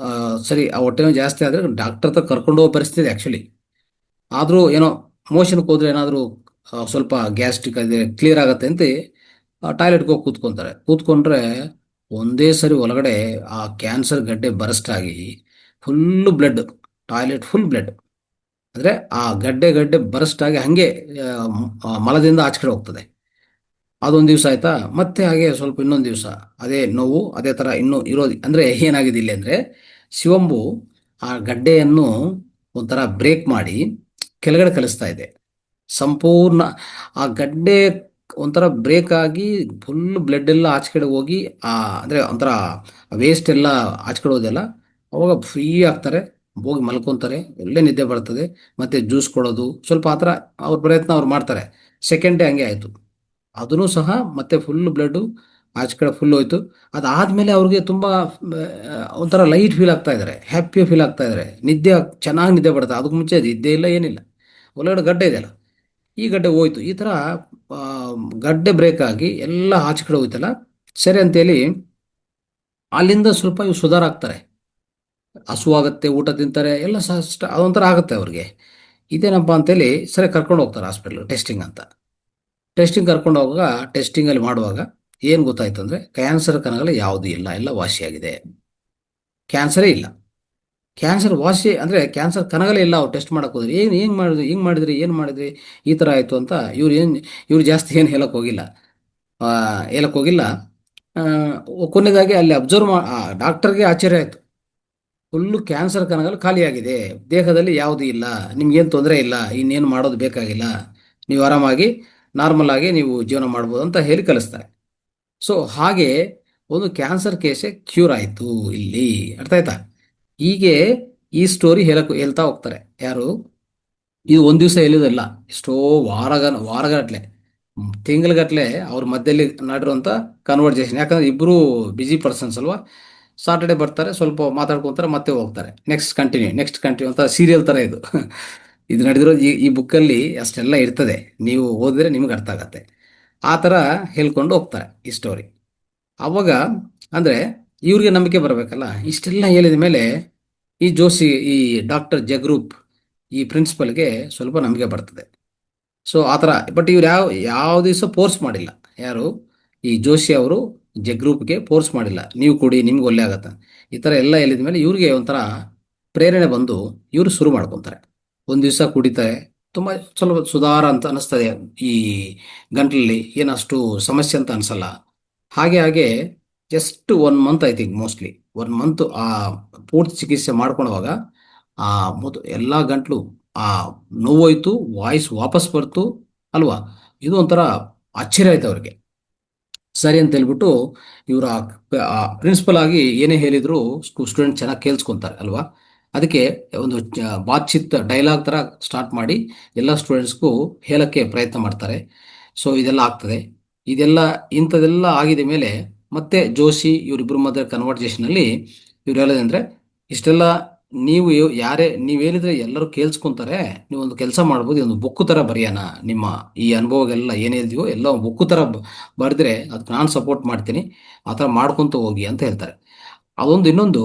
A: ಸರಿ, ಆ ಹೊಟ್ಟೆ ನೋವು ಜಾಸ್ತಿ ಆದರೆ ಡಾಕ್ಟರ್ ಹತ್ರ ಕರ್ಕೊಂಡು ಹೋಗೋ ಪರಿಸ್ಥಿತಿ ಆ್ಯಕ್ಚುಲಿ. ಆದರೂ ಏನೋ ಮೋಷನ್ಗೆ ಹೋದ್ರೆ ಏನಾದರೂ ಸ್ವಲ್ಪ ಗ್ಯಾಸ್ಟ್ರಿಕ್ ಅದೇ ಕ್ಲಿಯರ್ ಆಗುತ್ತೆ ಅಂತ ಟಾಯ್ಲೆಟ್ಗೆ ಹೋಗಿ ಕೂತ್ಕೊಂಡ್ರೆ ಒಂದೇ ಸರಿ ಒಳಗಡೆ ಆ ಕ್ಯಾನ್ಸರ್ ಗಡ್ಡೆ ಬರ್ಸ್ಟ್ ಆಗಿ full blood, toilet full blood, ಅಂದರೆ ಆ ಗಡ್ಡೆ ಬರ್ಸ್ಟ್ ಆಗಿ ಹಾಗೆ ಮಲದಿಂದ ಆಚೆ ಹೋಗ್ತದೆ. ಅದೊಂದು ದಿವಸ ಆಯ್ತಾ, ಮತ್ತೆ ಹಾಗೆ ಸ್ವಲ್ಪ ಇನ್ನೊಂದು ದಿವಸ ಅದೇ ನೋವು, ಅದೇ ಥರ ಇನ್ನೂ ಇರೋದು. ಅಂದರೆ ಏನಾಗಿದೆ ಇಲ್ಲಿ ಅಂದರೆ, ಶಿವಂಬು ಆ ಗಡ್ಡೆಯನ್ನು ಒಂಥರ ಬ್ರೇಕ್ ಮಾಡಿ ಕೆಳಗಡೆ ಕಲಿಸ್ತಾ ಇದೆ ಸಂಪೂರ್ಣ. ಆ ಗಡ್ಡೆ ಒಂಥರ ಬ್ರೇಕ್ ಆಗಿ ಫುಲ್ ಬ್ಲಡ್ ಎಲ್ಲ ಆಚೆ ಕಡೆ ಹೋಗಿ, ಅಂದರೆ ಒಂಥರ ವೇಸ್ಟ್ ಎಲ್ಲ ಆಚೆ ಕಡೆ ಹೋದೆಲ್ಲ, ಅವಾಗ ಫ್ರೀ ಆಗ್ತಾರೆ, ಹೋಗಿ ಮಲ್ಕೊತಾರೆ, ಒಳ್ಳೆ ನಿದ್ದೆ ಬರ್ತದೆ. ಮತ್ತು ಜ್ಯೂಸ್ ಕೊಡೋದು ಸ್ವಲ್ಪ ಆ ಥರ ಅವ್ರ ಪ್ರಯತ್ನ ಅವ್ರು ಮಾಡ್ತಾರೆ. ಸೆಕೆಂಡ್ ಡೇ ಹಂಗೆ ಆಯಿತು, ಅದೂ ಸಹ ಮತ್ತೆ ಫುಲ್ ಬ್ಲಡ್ಡು ಆಚೆ ಕಡೆ ಫುಲ್ ಹೋಯ್ತು. ಅದಾದಮೇಲೆ ಅವ್ರಿಗೆ ತುಂಬ ಒಂಥರ ಲೈಟ್ ಫೀಲ್ ಆಗ್ತಾ ಇದ್ದಾರೆ, ಹ್ಯಾಪಿ ಫೀಲ್ ಆಗ್ತಾ ಇದ್ದಾರೆ, ಚೆನ್ನಾಗಿ ನಿದ್ದೆ ಬರ್ತದೆ. ಅದಕ್ಕೆ ಮುಂಚೆ ನಿದ್ದೆ ಇಲ್ಲ, ಏನಿಲ್ಲ, ಒಳಗಡೆ ಗಡ್ಡೆ ಇದೆಯಲ್ಲ, ಈ ಗಡ್ಡೆ ಹೋಯ್ತು. ಈ ಥರ ಗಡ್ಡೆ ಬ್ರೇಕ್ ಆಗಿ ಎಲ್ಲ ಆಚೆ ಕಡೆ ಹೋಯ್ತಲ್ಲ, ಸರಿ ಅಂತೇಳಿ ಅಲ್ಲಿಂದ ಸ್ವಲ್ಪ ಇವು ಸುಧಾರ ಆಗ್ತಾರೆ, ಹಸುವಾಗುತ್ತೆ, ಊಟ ತಿಂತಾರೆ, ಎಲ್ಲ ಅದೊಂಥರ ಆಗುತ್ತೆ ಅವ್ರಿಗೆ. ಇದೇನಪ್ಪ ಅಂತೇಳಿ ಸರಿ ಕರ್ಕೊಂಡು ಹೋಗ್ತಾರೆ ಹಾಸ್ಪಿಟ್ಲ್ ಟೆಸ್ಟಿಂಗ್ ಅಂತ. ಟೆಸ್ಟಿಂಗ್ ಕರ್ಕೊಂಡು ಹೋಗುವಾಗ ಟೆಸ್ಟಿಂಗಲ್ಲಿ ಮಾಡುವಾಗ ಏನು ಗೊತ್ತಾಯ್ತು ಅಂದರೆ, ಕ್ಯಾನ್ಸರ್ ಕಣಗಳು ಯಾವುದೂ ಇಲ್ಲ, ಎಲ್ಲ ವಾಸಿಯಾಗಿದೆ, ಕ್ಯಾನ್ಸರೇ ಇಲ್ಲ. ಕ್ಯಾನ್ಸರ್ ವಾಸಿ ಅಂದರೆ ಕ್ಯಾನ್ಸರ್ ಕಣಗಳೇ ಇಲ್ಲ. ಅವ್ರು ಟೆಸ್ಟ್ ಮಾಡೋಕೆ ಹೋದ್ರಿ, ಏನು ಮಾಡಿದ್ರಿ ಈ ಥರ ಆಯಿತು ಅಂತ ಇವ್ರು ಜಾಸ್ತಿ ಏನು ಹೇಳಕ್ಕೆ ಹೋಗಿಲ್ಲ. ಕೊನೆಯದಾಗಿ ಅಲ್ಲಿ ಅಬ್ಸರ್ವ್ ಡಾಕ್ಟರ್ಗೆ ಆಶ್ಚರ್ಯ ಆಯಿತು, ಫುಲ್ಲು ಕ್ಯಾನ್ಸರ್ ಕಣಗಳು ಖಾಲಿಯಾಗಿದೆ, ದೇಹದಲ್ಲಿ ಯಾವುದೂ ಇಲ್ಲ, ನಿಮ್ಗೇನು ತೊಂದರೆ ಇಲ್ಲ, ಇನ್ನೇನು ಮಾಡೋದು ಬೇಕಾಗಿಲ್ಲ, ನೀವು ಆರಾಮಾಗಿ ನಾರ್ಮಲ್ ಆಗಿ ನೀವು ಜೀವನ ಮಾಡ್ಬೋದು ಅಂತ ಹೇಳಿ ಕಲಿಸ್ತಾರೆ. ಸೊ ಹಾಗೆ ಒಂದು ಕ್ಯಾನ್ಸರ್ ಕೇಸೆ ಕ್ಯೂರ್ ಆಯಿತು ಇಲ್ಲಿ. ಅರ್ಥ ಆಯ್ತಾ? ಹೀಗೆ ಈ ಸ್ಟೋರಿ ಹೇಳ್ತಾ ಹೋಗ್ತಾರೆ. ಯಾರು? ಇದು ಒಂದು ದಿವಸ ಹೇಳಿದಲ್ಲ, ಎಷ್ಟೋ ವಾರಗಟ್ಲೆ, ತಿಂಗಳಗಟ್ಲೆ ಅವ್ರ ಮಧ್ಯದಲ್ಲಿ ಮಾಡಿರುವಂಥ ಕನ್ವರ್ಜೇಷನ್. ಯಾಕಂದ್ರೆ ಇಬ್ಬರು ಬಿಜಿ ಪರ್ಸನ್ಸ್ ಅಲ್ವಾ. ಸಾಟರ್ಡೆ ಬರ್ತಾರೆ, ಸ್ವಲ್ಪ ಮಾತಾಡ್ಕೊಂತಾರೆ, ಮತ್ತೆ ಹೋಗ್ತಾರೆ. ನೆಕ್ಸ್ಟ್ ಕಂಟಿನ್ಯೂ ಅಂತ ಸೀರಿಯಲ್ ಥರ ಇದು. ಇದು ನಡೆದಿರೋದು ಈ ಬುಕ್ಕಲ್ಲಿ ಅಷ್ಟೆಲ್ಲ ಇರ್ತದೆ. ನೀವು ಓದಿದ್ರೆ ನಿಮ್ಗೆ ಅರ್ಥ ಆಗತ್ತೆ. ಆ ಥರ ಹೇಳ್ಕೊಂಡು ಹೋಗ್ತಾರೆ ಈ ಸ್ಟೋರಿ. ಅವಾಗ ಅಂದರೆ ಇವ್ರಿಗೆ ನಂಬಿಕೆ ಬರಬೇಕಲ್ಲ. ಇಷ್ಟೆಲ್ಲ ಹೇಳಿದ ಮೇಲೆ ಈ ಜೋಶಿ, ಈ ಡಾಕ್ಟರ್ ಜಗ್ರೂಪ್, ಈ ಪ್ರಿನ್ಸಿಪಲ್ಗೆ ಸ್ವಲ್ಪ ನಂಬಿಕೆ ಬರ್ತದೆ. ಸೊ ಆ ಥರ. ಬಟ್ ಇವ್ರು ಯಾವ ದಿವಸ ಫೋರ್ಸ್ ಮಾಡಿಲ್ಲ. ಯಾರು? ಈ ಜೋಶಿ ಅವರು ಜಗ್ರೂಪ್ಗೆ ಫೋರ್ಸ್ ಮಾಡಿಲ್ಲ, ನೀವು ಕೊಡಿ ನಿಮ್ಗೆ ಒಳ್ಳೆ ಆಗತ್ತೆ. ಈ ಥರ ಎಲ್ಲ ಹೇಳಿದ ಮೇಲೆ ಇವ್ರಿಗೆ ಒಂಥರ ಪ್ರೇರಣೆ ಬಂದು ಇವರು ಶುರು ಮಾಡ್ಕೊತಾರೆ. ಒಂದು ದಿವಸ ಕುಡಿತಾರೆ, ತುಂಬ ಸ್ವಲ್ಪ ಸುಧಾರ ಅಂತ ಅನಿಸ್ತದೆ. ಈ ಗಂಟ್ಲಲ್ಲಿ ಏನಷ್ಟು ಸಮಸ್ಯೆ ಅಂತ ಅನಿಸಲ್ಲ. ಹಾಗೆ ಹಾಗೆ just 1 month, I think mostly 1 month ಆ ಪೂರ್ತಿ ಚಿಕಿತ್ಸೆ ಮಾಡ್ಕೊಳುವಾಗ ಆ ಎಲ್ಲ ಗಂಟ್ಲು ಆ ನೋವಾಯ್ತು, ವಾಯ್ಸ್ ವಾಪಸ್ ಬರ್ತು ಅಲ್ವಾ. ಇದು ಒಂಥರ ಆಶ್ಚರ್ಯ ಆಯ್ತು ಅವ್ರಿಗೆ. ಸರಿ ಅಂತ ಹೇಳ್ಬಿಟ್ಟು ಇವರು ಆ ಪ್ರಿನ್ಸಿಪಲ್ ಆಗಿ ಏನೇ ಹೇಳಿದ್ರು ಸ್ಟೂಡೆಂಟ್ ಚೆನ್ನಾಗಿ ಕೇಳಿಸ್ಕೊಂತಾರೆ ಅಲ್ವಾ. ಅದಕ್ಕೆ ಒಂದು ಬಾತ್ಚಿತ್ ಡೈಲಾಗ್ ಥರ ಸ್ಟಾರ್ಟ್ ಮಾಡಿ ಎಲ್ಲ ಸ್ಟೂಡೆಂಟ್ಸ್ಗೂ ಹೇಳಕ್ಕೆ ಪ್ರಯತ್ನ ಮಾಡ್ತಾರೆ. ಸೊ ಇದೆಲ್ಲ ಆಗ್ತದೆ. ಇಂಥದೆಲ್ಲ ಆಗಿದ ಮೇಲೆ ಮತ್ತೆ ಜೋಶಿ ಇವರಿಬ್ಬರ ಮಧ್ಯೆ ಕನ್ವರ್ಜೇಷನಲ್ಲಿ ಇವ್ರು ಹೇಳೋದಂದ್ರೆ, ಇಷ್ಟೆಲ್ಲ ನೀವು ಹೇಳಿದ್ರೆ ಎಲ್ಲರೂ ಕೇಳಿಸ್ಕೊಂತಾರೆ, ನೀವು ಒಂದು ಕೆಲಸ ಮಾಡ್ಬೋದು, ಒಂದು ಬುಕ್ಕು ಥರ ಬರೆಯೋಣ, ನಿಮ್ಮ ಈ ಅನುಭವಗಳೆಲ್ಲ ಏನೇ ಇದೆಯೋ ಎಲ್ಲ ಬುಕ್ಕು ಥರ ಬರೆದ್ರೆ ಅದಕ್ಕೆ ನಾನು ಸಪೋರ್ಟ್ ಮಾಡ್ತೀನಿ, ಆ ಥರ ಮಾಡ್ಕೊತ ಹೋಗಿ ಅಂತ ಹೇಳ್ತಾರೆ. ಇನ್ನೊಂದು,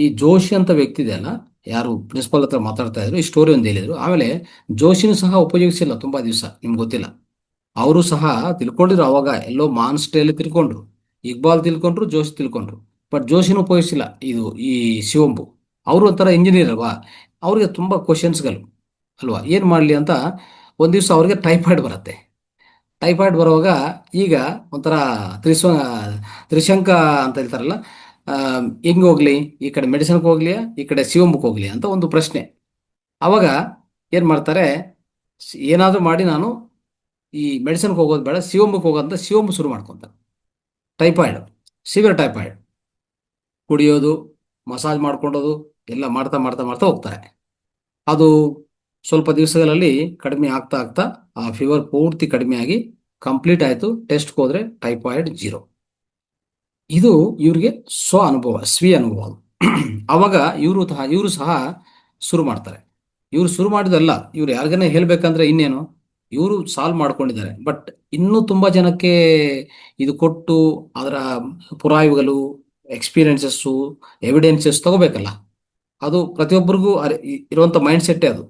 A: ಈ ಜೋಶಿ ಅಂತ ವ್ಯಕ್ತಿ ಇದೆಯಲ್ಲ, ಯಾರು ಪ್ರಿನ್ಸಿಪಲ್ ಹತ್ರ ಮಾತಾಡ್ತಾ ಇದ್ರು, ಈ ಸ್ಟೋರಿ ಒಂದು ಹೇಳಿದ್ರು. ಆಮೇಲೆ ಜೋಶಿನೂ ಸಹ ಉಪಯೋಗಿಸಿಲ್ಲ ತುಂಬಾ ದಿವಸ, ನಿಮ್ಗೆ ಗೊತ್ತಿಲ್ಲ. ಅವರು ಸಹ ತಿಳ್ಕೊಂಡಿದ್ರು, ಅವಾಗ ಎಲ್ಲೋ ಮಾನ್ಸ್ಟೇಲಿ ತಿಳ್ಕೊಂಡ್ರು, ಇಕ್ಬಾಲ್ ತಿಳ್ಕೊಂಡ್ರು, ಜೋಶಿ ತಿಳ್ಕೊಂಡ್ರು. ಬಟ್ ಜೋಶಿನೂ ಉಪಯೋಗಿಸಿಲ್ಲ. ಈ ಶಿವಂಬು ಅವರು ಒಂಥರ ಇಂಜಿನಿಯರ್ ಅಲ್ವಾ, ಅವ್ರಿಗೆ ತುಂಬ ಕ್ವಶನ್ಸ್ಗಳು ಅಲ್ವಾ, ಏನು ಮಾಡಲಿ ಅಂತ. ಒಂದು ದಿವಸ ಅವ್ರಿಗೆ ಟೈಫಾಯ್ಡ್ ಬರುತ್ತೆ. ಟೈಫಾಯ್ಡ್ ಬರುವಾಗ ಈಗ ಒಂಥರ ತ್ರಿಶಂಕ ಅಂತ ಹೇಳ್ತಾರಲ್ಲ, ಹೆಂಗೆ ಹೋಗ್ಲಿ, ಈ ಕಡೆ ಮೆಡಿಸಿನ್ಗೆ ಹೋಗ್ಲಿ, ಈ ಕಡೆ ಶಿವಂಬಕ್ಕೆ ಹೋಗ್ಲಿ ಅಂತ ಒಂದು ಪ್ರಶ್ನೆ. ಅವಾಗ ಏನು ಮಾಡ್ತಾರೆ, ಏನಾದರೂ ಮಾಡಿ ನಾನು ಈ ಮೆಡಿಸಿನ್ಗೆ ಹೋಗೋದು ಬೇಡ, ಶಿವಂಬಕ್ಕೆ ಹೋಗೋದಂತ ಶಿವಂಬು ಶುರು ಮಾಡ್ಕೊತಾರೆ. ಟೈಫಾಯ್ಡ್, ಸಿವಿಯರ್ ಟೈಫಾಯ್ಡ್, ಕುಡಿಯೋದು, ಮಸಾಜ್ ಮಾಡ್ಕೊಂಡೋದು ಎಲ್ಲ ಮಾಡ್ತಾ ಮಾಡ್ತಾ ಮಾಡ್ತಾ ಹೋಗ್ತಾರೆ. ಅದು ಸ್ವಲ್ಪ ದಿವಸಗಳಲ್ಲಿ ಕಡಿಮೆ ಆಗ್ತಾ ಆಗ್ತಾ ಆ ಫೀವರ್ ಪೂರ್ತಿ ಕಡಿಮೆ ಆಗಿ ಕಂಪ್ಲೀಟ್ ಆಯಿತು. ಟೆಸ್ಟ್ಗೆ ಹೋದ್ರೆ ಟೈಫಾಯ್ಡ್ 0. ಇದು ಇವ್ರಿಗೆ ಸ್ವೀಯ ಅನುಭವ. ಅವಾಗ ಇವರು ಸಹ ಶುರು ಮಾಡ್ತಾರೆ. ಇವರು ಶುರು ಮಾಡಿದಲ್ಲ, ಇವ್ರು ಯಾರಿಗನೇ ಹೇಳ್ಬೇಕಂದ್ರೆ ಇನ್ನೇನು, ಇವರು ಸಾಲ್ವ್ ಮಾಡ್ಕೊಂಡಿದ್ದಾರೆ. ಬಟ್ ಇನ್ನೂ ತುಂಬಾ ಜನಕ್ಕೆ ಇದು ಕೊಟ್ಟು ಅದರ ಪುರಾವೆಗಳು, ಎಕ್ಸ್ಪೀರಿಯನ್ಸಸ್ಸು, ಎವಿಡೆನ್ಸಸ್ ತಗೋಬೇಕಲ್ಲ. ಅದು ಪ್ರತಿಯೊಬ್ಬರಿಗೂ ಇರುವಂಥ ಮೈಂಡ್ ಸೆಟ್ಟೇ ಅದು.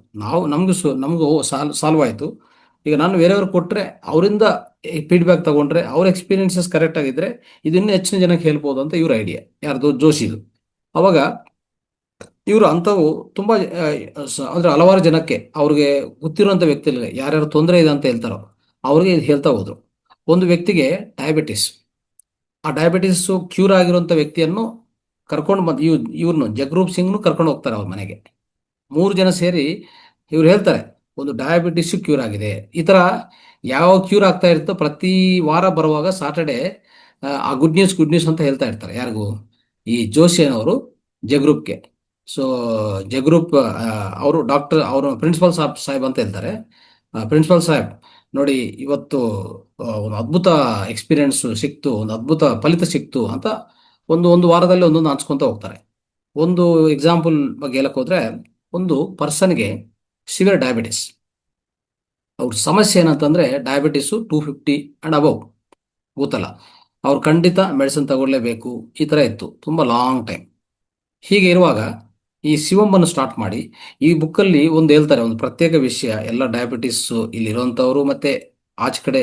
A: ನಮಗೂ ಸಾಲ್ವ್ ಆಯಿತು, ಈಗ ನಾನು ಬೇರೆಯವ್ರಿಗೆ ಕೊಟ್ಟರೆ ಅವರಿಂದ ಫೀಡ್ಬ್ಯಾಕ್ ತಗೊಂಡ್ರೆ ಅವ್ರ ಎಕ್ಸ್ಪೀರಿಯನ್ಸಸ್ ಕರೆಕ್ಟ್ ಆಗಿದ್ರೆ ಇದನ್ನ ಹೆಚ್ಚಿನ ಜನಕ್ಕೆ ಹೇಳ್ಬೋದು ಅಂತ ಇವ್ರ ಐಡಿಯಾ. ಯಾರ್ದು? ಜೋಶಿದು. ಅವಾಗ ಇವರು ಅಂಥವು ತುಂಬ ಅಂದರೆ ಹಲವಾರು ಜನಕ್ಕೆ ಅವ್ರಿಗೆ ಗೊತ್ತಿರುವಂಥ ವ್ಯಕ್ತಿಗಳಿಗೆ ಯಾರ್ಯಾರು ತೊಂದರೆ ಇದೆ ಅಂತ ಹೇಳ್ತಾರೋ ಅವ್ರಿಗೆ ಇದು ಹೇಳ್ತಾ ಹೋದ್ರು. ಒಂದು ವ್ಯಕ್ತಿಗೆ ಡಯಾಬಿಟಿಸ್, ಆ ಡಯಾಬಿಟಿಸ್ ಕ್ಯೂರ್ ಆಗಿರುವಂಥ ವ್ಯಕ್ತಿಯನ್ನು ಕರ್ಕೊಂಡು ಬಂದು ಇವ್ರನ್ನು ಜಗ್ರೂಪ್ ಸಿಂಗ್ನು ಕರ್ಕೊಂಡು ಹೋಗ್ತಾರೆ ಅವ್ರ ಮನೆಗೆ. 3 ಜನ ಸೇರಿ ಇವ್ರು ಹೇಳ್ತಾರೆ, ಒಂದು ಡಯಾಬಿಟಿಸ್ ಕ್ಯೂರ್ ಆಗಿದೆ. ಈ ಥರ ಯಾವ ಕ್ಯೂರ್ ಆಗ್ತಾ ಇರುತ್ತೋ ಪ್ರತಿ ವಾರ ಬರುವಾಗ ಸಾಟರ್ಡೆ ಆ ಗುಡ್ ನ್ಯೂಸ್ ಅಂತ ಹೇಳ್ತಾ ಇರ್ತಾರೆ. ಯಾರಿಗೂ? ಈ ಜೋಶಿಯನ್ ಜಗ್ರೂಪ್ಗೆ. ಸೊ ಜಗ್ರೂಪ್ ಅವರು ಡಾಕ್ಟರ್, ಅವರು ಪ್ರಿನ್ಸಿಪಲ್ ಸಾಹೇಬ್ ಅಂತ ಹೇಳ್ತಾರೆ. ಪ್ರಿನ್ಸಿಪಲ್ ಸಾಹೇಬ್ ನೋಡಿ, ಇವತ್ತು ಒಂದು ಅದ್ಭುತ ಎಕ್ಸ್ಪೀರಿಯನ್ಸ್ ಸಿಕ್ತು, ಒಂದು ಅದ್ಭುತ ಫಲಿತ ಸಿಕ್ತು ಅಂತ ಒಂದು ವಾರದಲ್ಲಿ ಒಂದೊಂದು ಹಂಚ್ಕೊಂತ ಹೋಗ್ತಾರೆ. ಒಂದು ಎಕ್ಸಾಂಪಲ್ ಬಗ್ಗೆ ಹೇಳಕ್ ಹೋದ್ರೆ, ಒಂದು ಪರ್ಸನ್ಗೆ ಸಿವಿಯರ್ ಡಯಾಬಿಟಿಸ್, ಅವ್ರ ಸಮಸ್ಯೆ ಏನಂತಂದ್ರೆ ಡಯಾಬಿಟಿಸು 250 ಅಂಡ್ ಅಬೌವ್, ಗೊತ್ತಲ್ಲ, ಅವ್ರು ಖಂಡಿತ ಮೆಡಿಸಿನ್ ತಗೊಳ್ಳೇಬೇಕು. ಈ ಥರ ಇತ್ತು ತುಂಬ ಲಾಂಗ್ ಟೈಮ್. ಹೀಗೆ ಇರುವಾಗ ಈ ಶಿವಂಬನ್ನು ಸ್ಟಾರ್ಟ್ ಮಾಡಿ ಈ ಬುಕ್ಕಲ್ಲಿ ಒಂದು ಹೇಳ್ತಾರೆ, ಒಂದು ಪ್ರತ್ಯೇಕ ವಿಷಯ. ಎಲ್ಲ ಡಯಾಬಿಟಿಸ್ ಇಲ್ಲಿರುವಂಥವ್ರು ಮತ್ತೆ ಆಚೆ ಕಡೆ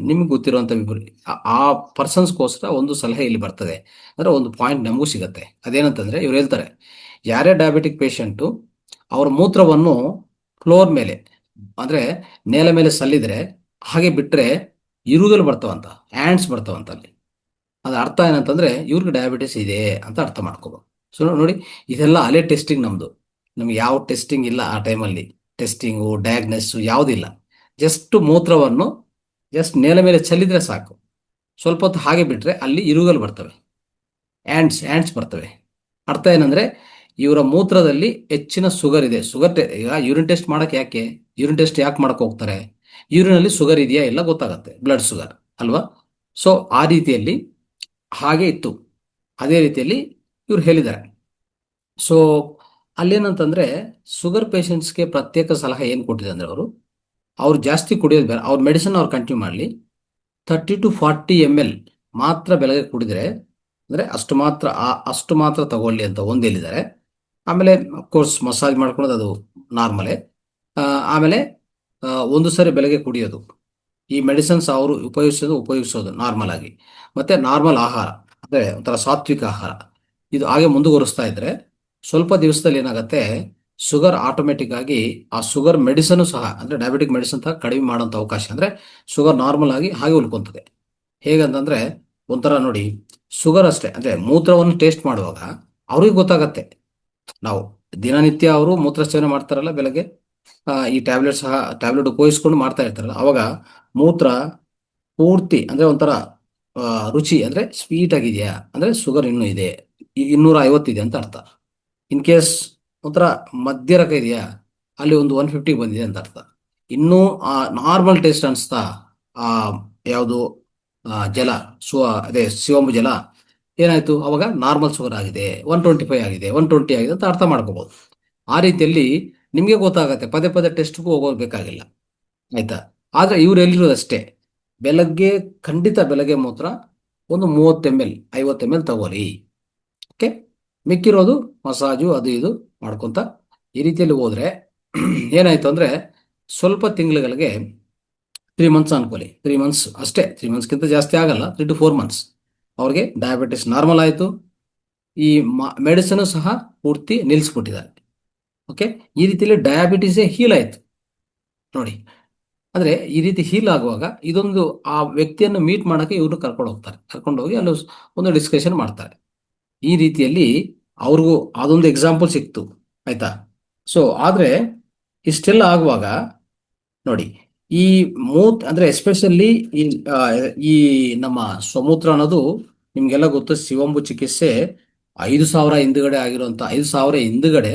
A: ನಿಮ್ಗೆ ಗೊತ್ತಿರುವಂಥ ಆ ಪರ್ಸನ್ಸ್ಗೋಸ್ಕರ ಒಂದು ಸಲಹೆ ಇಲ್ಲಿ ಬರ್ತದೆ. ಅಂದರೆ ಒಂದು ಪಾಯಿಂಟ್ ನಮಗೂ ಸಿಗತ್ತೆ. ಅದೇನಂತಂದ್ರೆ ಇವ್ರು ಹೇಳ್ತಾರೆ, ಯಾರೇ ಡಯಾಬಿಟಿಕ್ ಪೇಷಂಟು ಅವ್ರ ಮೂತ್ರವನ್ನು ಫ್ಲೋರ್ ಮೇಲೆ, ಅಂದರೆ ನೇಲ ಮೇಲೆ ಸಲ್ಲಿದ್ರೆ ಹಾಗೆ ಬಿಟ್ಟರೆ ಇರುಗಲು ಬರ್ತಾವಂತ, ಆ್ಯಂಡ್ಸ್ ಬರ್ತಾವಂತ ಅಲ್ಲಿ. ಅದ್ರ ಅರ್ಥ ಏನಂತಂದ್ರೆ ಇವ್ರಿಗೆ ಡಯಾಬಿಟಿಸ್ ಇದೆ ಅಂತ ಅರ್ಥ ಮಾಡ್ಕೋಬೋದು. ಸೊ ನೋಡಿ, ಇದೆಲ್ಲ ಅಲೆ ಟೆಸ್ಟಿಂಗ್ ನಮ್ದು. ನಮ್ಗೆ ಯಾವ ಟೆಸ್ಟಿಂಗ್ ಇಲ್ಲ ಆ ಟೈಮಲ್ಲಿ. ಟೆಸ್ಟಿಂಗು ಡಯಾಗ್ನೋಸಿಸ್ ಯಾವುದಿಲ್ಲ. ಜಸ್ಟ್ ಮೂತ್ರವನ್ನು ಜಸ್ಟ್ ನೇಲ ಮೇಲೆ ಚೆಲ್ಲಿದ್ರೆ ಸಾಕು. ಸ್ವಲ್ಪ ಹೊತ್ತು ಹಾಗೆ ಬಿಟ್ರೆ ಅಲ್ಲಿ ಇರುಗಲು ಬರ್ತವೆ, ಆ್ಯಂಡ್ಸ್ ಬರ್ತವೆ. ಅರ್ಥ ಏನಂದ್ರೆ ಇವರ ಮೂತ್ರದಲ್ಲಿ ಹೆಚ್ಚಿನ ಶುಗರ್ ಇದೆ. ಈಗ ಯೂರಿನ್ ಟೆಸ್ಟ್ ಮಾಡಕ್ಕೆ ಯೂರಿನ್ ಟೆಸ್ಟ್ ಯಾಕೆ ಮಾಡಕ್ ಹೋಗ್ತಾರೆ? ಯೂರಿನಲ್ಲಿ ಶುಗರ್ ಇದೆಯಾ ಇಲ್ಲ ಗೊತ್ತಾಗತ್ತೆ, ಬ್ಲಡ್ ಶುಗರ್ ಅಲ್ವಾ? ಸೊ ಆ ರೀತಿಯಲ್ಲಿ ಹಾಗೆ ಇತ್ತು. ಅದೇ ರೀತಿಯಲ್ಲಿ ಇವ್ರು ಹೇಳಿದ್ದಾರೆ. ಸೊ ಅಲ್ಲೇನಂತಂದ್ರೆ ಶುಗರ್ ಪೇಷಂಟ್ಸ್ಗೆ ಪ್ರತ್ಯೇಕ ಸಲಹೆ ಏನು ಕೊಟ್ಟಿದೆ ಅಂದ್ರೆ ಅವ್ರು ಜಾಸ್ತಿ ಕುಡಿಯೋದು ಬೇಡ, ಅವ್ರ ಮೆಡಿಸಿನ್ ಅವ್ರು ಕಂಟಿನ್ಯೂ ಮಾಡಲಿ. 30 to 40 ml ಮಾತ್ರ ಬೆಳಗ್ಗೆ ಕುಡಿದ್ರೆ, ಅಂದರೆ ಅಷ್ಟು ಮಾತ್ರ ತಗೊಳ್ಳಿ ಅಂತ ಒಂದು ಹೇಳಿದ್ದಾರೆ. ಆಮೇಲೆ ಕೋರ್ಸ್ ಮಸಾಜ್ ಮಾಡ್ಕೊಳ್ಳೋದು ಅದು ನಾರ್ಮಲೇ. ಆಮೇಲೆ ಒಂದು ಸರಿ ಬೆಳಗ್ಗೆ ಕುಡಿಯೋದು, ಈ ಮೆಡಿಸಿನ್ಸ್ ಅವರು ಉಪಯೋಗಿಸೋದು ನಾರ್ಮಲ್ ಆಗಿ. ಮತ್ತೆ ನಾರ್ಮಲ್ ಆಹಾರ ಅಂದರೆ ಒಂಥರ ಸಾತ್ವಿಕ ಆಹಾರ, ಇದು ಹಾಗೆ ಮುಂದುವರಿಸ್ತಾ ಇದ್ರೆ ಸ್ವಲ್ಪ ದಿವಸದಲ್ಲಿ ಏನಾಗುತ್ತೆ, ಶುಗರ್ ಆಟೋಮೆಟಿಕ್ ಆಗಿ ಆ ಶುಗರ್ ಮೆಡಿಸನ್ ಸಹ ಅಂದರೆ ಡಯಾಬಿಟಿಕ್ ಮೆಡಿಸಿನ್ ಸಹ ಕಡಿಮೆ ಮಾಡೋಂಥ ಅವಕಾಶ, ಅಂದರೆ ಶುಗರ್ ನಾರ್ಮಲ್ ಆಗಿ ಹಾಗೆ ಉಳ್ಕೊಂತದೆ. ಹೇಗಂತಂದ್ರೆ ಒಂಥರ ನೋಡಿ, ಶುಗರ್ ಅಷ್ಟೇ, ಅಂದರೆ ಮೂತ್ರವನ್ನು ಟೇಸ್ಟ್ ಮಾಡುವಾಗ ಅವ್ರಿಗೆ ಗೊತ್ತಾಗತ್ತೆ. ನಾವು ದಿನನಿತ್ಯ ಅವರು ಮೂತ್ರ ಸೇವನೆ ಮಾಡ್ತಾರಲ್ಲ ಬೆಳಗ್ಗೆ, ಈ ಟ್ಯಾಬ್ಲೆಟ್ ಉಪಯೋಗಿಸ್ಕೊಂಡು ಮಾಡ್ತಾ ಇರ್ತಾರಲ್ಲ, ಅವಾಗ ಮೂತ್ರ ಪೂರ್ತಿ ಅಂದರೆ ಒಂಥರ ರುಚಿ ಅಂದರೆ ಸ್ವೀಟ್ ಆಗಿದೆಯಾ, ಅಂದರೆ ಶುಗರ್ ಇನ್ನೂ ಇದೆ, 250 ಇದೆ ಅಂತ ಅರ್ಥ. ಇನ್ ಕೇಸ್ ಒಂಥರ ಮಧ್ಯ ರಕ ಇದೆಯಾ, ಅಲ್ಲಿ ಒಂದು 150 ಬಂದಿದೆ ಅಂತ ಅರ್ಥ. ಇನ್ನೂ ನಾರ್ಮಲ್ ಟೇಸ್ಟ್ ಅನಿಸ್ತಾ, ಆ ಯಾವುದು ಜಲ ಅದೇ ಶಿವಂಬು ಜಲ ಏನಾಯ್ತು, ಅವಾಗ ನಾರ್ಮಲ್ ಶುಗರ್ ಆಗಿದೆ, 125 ಆಗಿದೆ, 120 ಆಗಿದೆ ಅಂತ ಅರ್ಥ ಮಾಡ್ಕೋಬಹುದು. ಆ ರೀತಿಯಲ್ಲಿ ನಿಮಗೆ ಗೊತ್ತಾಗತ್ತೆ, ಪದೇ ಪದೇ ಟೆಸ್ಟ್ಗೂ ಹೋಗೋದು ಬೇಕಾಗಿಲ್ಲ, ಆಯ್ತಾ? ಆದ್ರೆ ಇವ್ರು ಎಲ್ಲಿರೋದಷ್ಟೇ, ಖಂಡಿತ ಬೆಳಗ್ಗೆ ಮೂತ್ರ ಒಂದು 30 ml 50 ml ತಗೋರಿ. ಓಕೆ, ಮಿಕ್ಕಿರೋದು ಮಸಾಜು ಅದು ಇದು ಮಾಡ್ಕೊಂತ ಈ ರೀತಿಯಲ್ಲಿ ಹೋದ್ರೆ ಏನಾಯ್ತು ಅಂದ್ರೆ ಸ್ವಲ್ಪ ತಿಂಗಳುಗಳಿಗೆ 3 months ಅನ್ಕೊಳ್ಳಿ, 3 months ಅಷ್ಟೇ, 3 monthsಗಿಂತ ಜಾಸ್ತಿ ಆಗಲ್ಲ, 3 to 4 months ಅವ್ರಿಗೆ ಡಯಾಬಿಟಿಸ್ ನಾರ್ಮಲ್ ಆಯಿತು. ಈ ಮೆಡಿಸಿನ್ ಸಹ ಪೂರ್ತಿ ನಿಲ್ಲಿಸ್ಬಿಟ್ಟಿದ್ದಾರೆ. ಓಕೆ, ಈ ರೀತಿಯಲ್ಲಿ ಡಯಾಬಿಟಿಸೇ ಹೀಲ್ ಆಯ್ತು ನೋಡಿ. ಅಂದ್ರೆ ಈ ರೀತಿ ಹೀಲ್ ಆಗುವಾಗ ಇದೊಂದು ಆ ವ್ಯಕ್ತಿಯನ್ನು ಮೀಟ್ ಮಾಡಕ್ಕೆ ಇವರು ಕರ್ಕೊಂಡು ಹೋಗಿ ಅಲ್ಲಿ ಒಂದು ಡಿಸ್ಕಷನ್ ಮಾಡ್ತಾರೆ. ಈ ರೀತಿಯಲ್ಲಿ ಅವ್ರಿಗೂ ಅದೊಂದು ಎಕ್ಸಾಂಪಲ್ ಸಿಕ್ತು, ಆಯ್ತಾ? ಸೊ ಆದ್ರೆ ಇಷ್ಟೆಲ್ಲ ಆಗುವಾಗ ನೋಡಿ, ಈ ಅಂದ್ರೆ ಎಸ್ಪೆಷಲಿ ಈ ನಮ್ಮ ಸ್ವಮೂತ್ರ ಅನ್ನೋದು ನಿಮ್ಗೆಲ್ಲ ಗೊತ್ತು. ಶಿವಂಬು ಚಿಕಿತ್ಸೆ 5,000 ಹಿಂದುಗಡೆ ಆಗಿರುವಂತ, 5,000 ಹಿಂದುಗಡೆ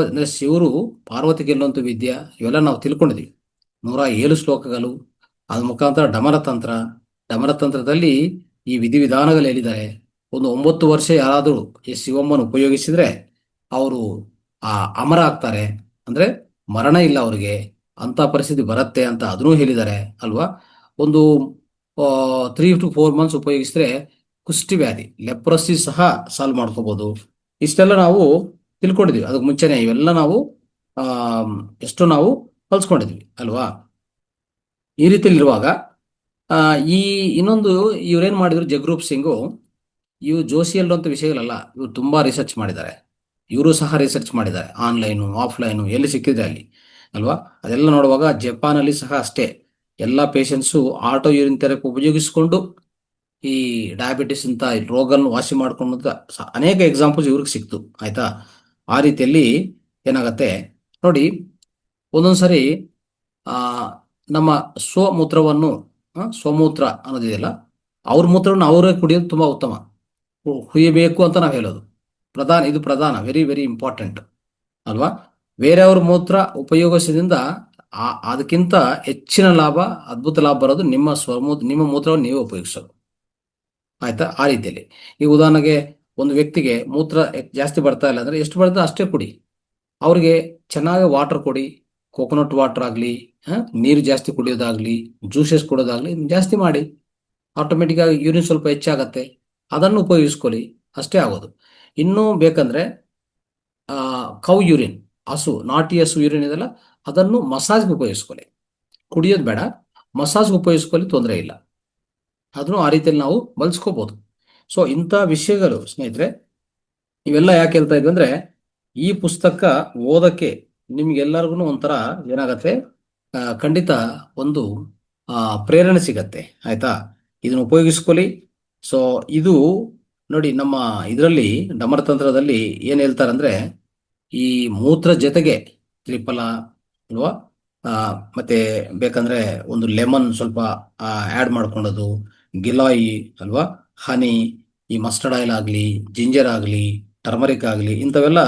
A: ಅಂದ್ರೆ ಶಿವರು ಪಾರ್ವತಿ ಗೆಲ್ಲುವಂತ ವಿದ್ಯೆ, ಇವೆಲ್ಲ ನಾವು ತಿಳ್ಕೊಂಡಿದೀವಿ. 107 ಶ್ಲೋಕಗಳು, ಅದ ಮುಖಾಂತರ ಡಮರತಂತ್ರದಲ್ಲಿ ಈ ವಿಧಿವಿಧಾನಗಳು ಹೇಳಿದ್ದಾರೆ. ಒಂದು 9 ವರ್ಷ ಯಾರಾದರೂ ಈ ಶಿವಮ್ಮನ ಉಪಯೋಗಿಸಿದ್ರೆ ಅವರು ಅಮರ ಆಗ್ತಾರೆ, ಅಂದ್ರೆ ಮರಣ ಇಲ್ಲ ಅವ್ರಿಗೆ, ಅಂತ ಪರಿಸ್ಥಿತಿ ಬರುತ್ತೆ ಅಂತ ಅದನ್ನೂ ಹೇಳಿದ್ದಾರೆ ಅಲ್ವಾ? ಒಂದು 3 to 4 months ಉಪಯೋಗಿಸಿದ್ರೆ ಕುಷ್ಟಿ ವ್ಯಾಧಿ, ಲೆಪ್ರಸಿ ಸಹ ಸಾಲ್ವ್ ಮಾಡ್ಕೋಬಹುದು. ಇಷ್ಟೆಲ್ಲ ನಾವು ತಿಳ್ಕೊಂಡಿದ್ವಿ, ಅದಕ್ಕೆ ಮುಂಚೆನೆ ಇವೆಲ್ಲ ನಾವು ಎಷ್ಟು ನಾವು ಕಲ್ಸ್ಕೊಂಡಿದ್ವಿ ಅಲ್ವಾ? ಈ ರೀತಿಯಲ್ಲಿರುವಾಗ ಈ ಇನ್ನೊಂದು ಇವ್ರೇನ್ ಮಾಡಿದ್ರು, ಜಗರೂಪ್ ಸಿಂಗು, ಇವು ಜೋಶಿ ಹೇಳುವಂಥ ವಿಷಯಗಳಲ್ಲ, ಇವರು ತುಂಬಾ ರಿಸರ್ಚ್ ಮಾಡಿದ್ದಾರೆ. ಇವರು ಸಹ ರಿಸರ್ಚ್ ಮಾಡಿದ್ದಾರೆ, ಆನ್ಲೈನು ಆಫ್ಲೈನು ಎಲ್ಲಿ ಸಿಕ್ಕಿದ್ರೆ ಅಲ್ಲಿ ಅಲ್ವಾ? ಅದೆಲ್ಲ ನೋಡುವಾಗ ಜಪಾನಲ್ಲಿ ಸಹ ಅಷ್ಟೇ, ಎಲ್ಲ ಪೇಷಂಟ್ಸು ಆಟೋ ಯೂರಿನ್ ಥೆರಪಿ ಉಪಯೋಗಿಸಿಕೊಂಡು ಈ ಡಯಾಬಿಟಿಸ್ ಅಂತ ರೋಗವನ್ನು ವಾಸಿ ಮಾಡ್ಕೊಂಡು ಅನೇಕ ಎಕ್ಸಾಂಪಲ್ಸ್ ಇವ್ರಿಗೆ ಸಿಕ್ತು, ಆಯ್ತಾ? ಆ ರೀತಿಯಲ್ಲಿ ಏನಾಗತ್ತೆ ನೋಡಿ, ಒಂದೊಂದ್ಸರಿ ನಮ್ಮ ಸ್ವಮೂತ್ರ ಅನ್ನೋದಿದೆಯಲ್ಲ, ಅವ್ರ ಮೂತ್ರವನ್ನು ಅವರೇ ಕುಡಿಯೋದು ತುಂಬಾ ಉತ್ತಮ, ಹುಯ್ಯಬೇಕು ಅಂತ ನಾವು ಹೇಳೋದು ಇದು ಪ್ರಧಾನ, ವೆರಿ ವೆರಿ ಇಂಪಾರ್ಟೆಂಟ್ ಅಲ್ವಾ? ಬೇರೆಯವ್ರ ಮೂತ್ರ ಉಪಯೋಗಿಸೋದ್ರಿಂದ ಅದಕ್ಕಿಂತ ಹೆಚ್ಚಿನ ಲಾಭ, ಅದ್ಭುತ ಲಾಭ ಬರೋದು ನಿಮ್ಮ ಮೂತ್ರವನ್ನು ನೀವೇ ಉಪಯೋಗಿಸೋದು, ಆಯ್ತಾ? ಆ ರೀತಿಯಲ್ಲಿ ಈ ಉದಾಹರಣೆಗೆ ಒಂದು ವ್ಯಕ್ತಿಗೆ ಮೂತ್ರ ಜಾಸ್ತಿ ಬರ್ತಾ ಇಲ್ಲ ಅಂದ್ರೆ ಎಷ್ಟು ಬರ್ತದೆ ಅಷ್ಟೇ ಕುಡಿ. ಅವ್ರಿಗೆ ಚೆನ್ನಾಗಿ ವಾಟರ್ ಕೊಡಿ, ಕೋಕೋನಟ್ ವಾಟರ್ ಆಗಲಿ, ನೀರು ಜಾಸ್ತಿ ಕುಡಿಯೋದಾಗ್ಲಿ, ಜ್ಯೂಸಸ್ ಕೊಡೋದಾಗ್ಲಿ ಜಾಸ್ತಿ ಮಾಡಿ, ಆಟೋಮೆಟಿಕ್ ಆಗಿ ಯೂರಿನ್ ಸ್ವಲ್ಪ ಹೆಚ್ಚಾಗತ್ತೆ, ಅದನ್ನು ಉಪಯೋಗಿಸ್ಕೊಳ್ಳಿ, ಅಷ್ಟೇ ಆಗೋದು. ಇನ್ನೂ ಬೇಕಂದ್ರೆ ಕೌ ಯೂರಿನ್, ನಾಟಿ ಹಸು ಯೂರಿನ್ ಇದೆಲ್ಲ, ಅದನ್ನು ಮಸಾಜ್ಗೆ ಉಪಯೋಗಿಸ್ಕೊಳ್ಳಿ, ಕುಡಿಯೋದು ಬೇಡ, ಮಸಾಜ್ಗೆ ಉಪಯೋಗಿಸ್ಕೊಳ್ಳಿ, ತೊಂದರೆ ಇಲ್ಲ. ಅದನ್ನು ಆ ರೀತಿಯಲ್ಲಿ ನಾವು ಬಳಸ್ಕೋಬಹುದು. ಸೊ ಇಂಥ ವಿಷಯಗಳು ಸ್ನೇಹಿತರೆ, ಇವೆಲ್ಲ ಯಾಕೆ ಹೇಳ್ತಾ ಇದ್ವಿ ಅಂದ್ರೆ, ಈ ಪುಸ್ತಕ ಓದಕ್ಕೆ ನಿಮ್ಗೆಲ್ಲರಿಗೂ ಒಂಥರ ಏನಾಗತ್ತೆ, ಖಂಡಿತ ಒಂದು ಪ್ರೇರಣೆ ಸಿಗತ್ತೆ, ಆಯ್ತಾ? ಇದನ್ನು ಉಪಯೋಗಿಸ್ಕೊಳ್ಳಿ. ಸೊ ಇದು ನೋಡಿ ನಮ್ಮ ಇದರಲ್ಲಿ ಡಮರತಂತ್ರದಲ್ಲಿ ಏನ್ ಹೇಳ್ತಾರಂದ್ರೆ ಈ ಮೂತ್ರ ಜೊತೆಗೆ ತ್ರಿಫಲ ಅಲ್ವಾ, ಆ, ಮತ್ತೆ ಬೇಕಂದ್ರೆ ಒಂದು ಲೆಮನ್ ಸ್ವಲ್ಪ ಆಡ್ ಮಾಡ್ಕೊಳ್ಳೋದು, ಗಿಲಾಯಿ ಅಲ್ವಾ, ಹನಿ, ಈ ಮಸ್ಟರ್ಡ್ ಆಯಿಲ್ ಆಗಲಿ, ಜಿಂಜರ್ ಆಗಲಿ, ಟರ್ಮರಿಕ್ ಆಗಲಿ, ಇಂಥವೆಲ್ಲ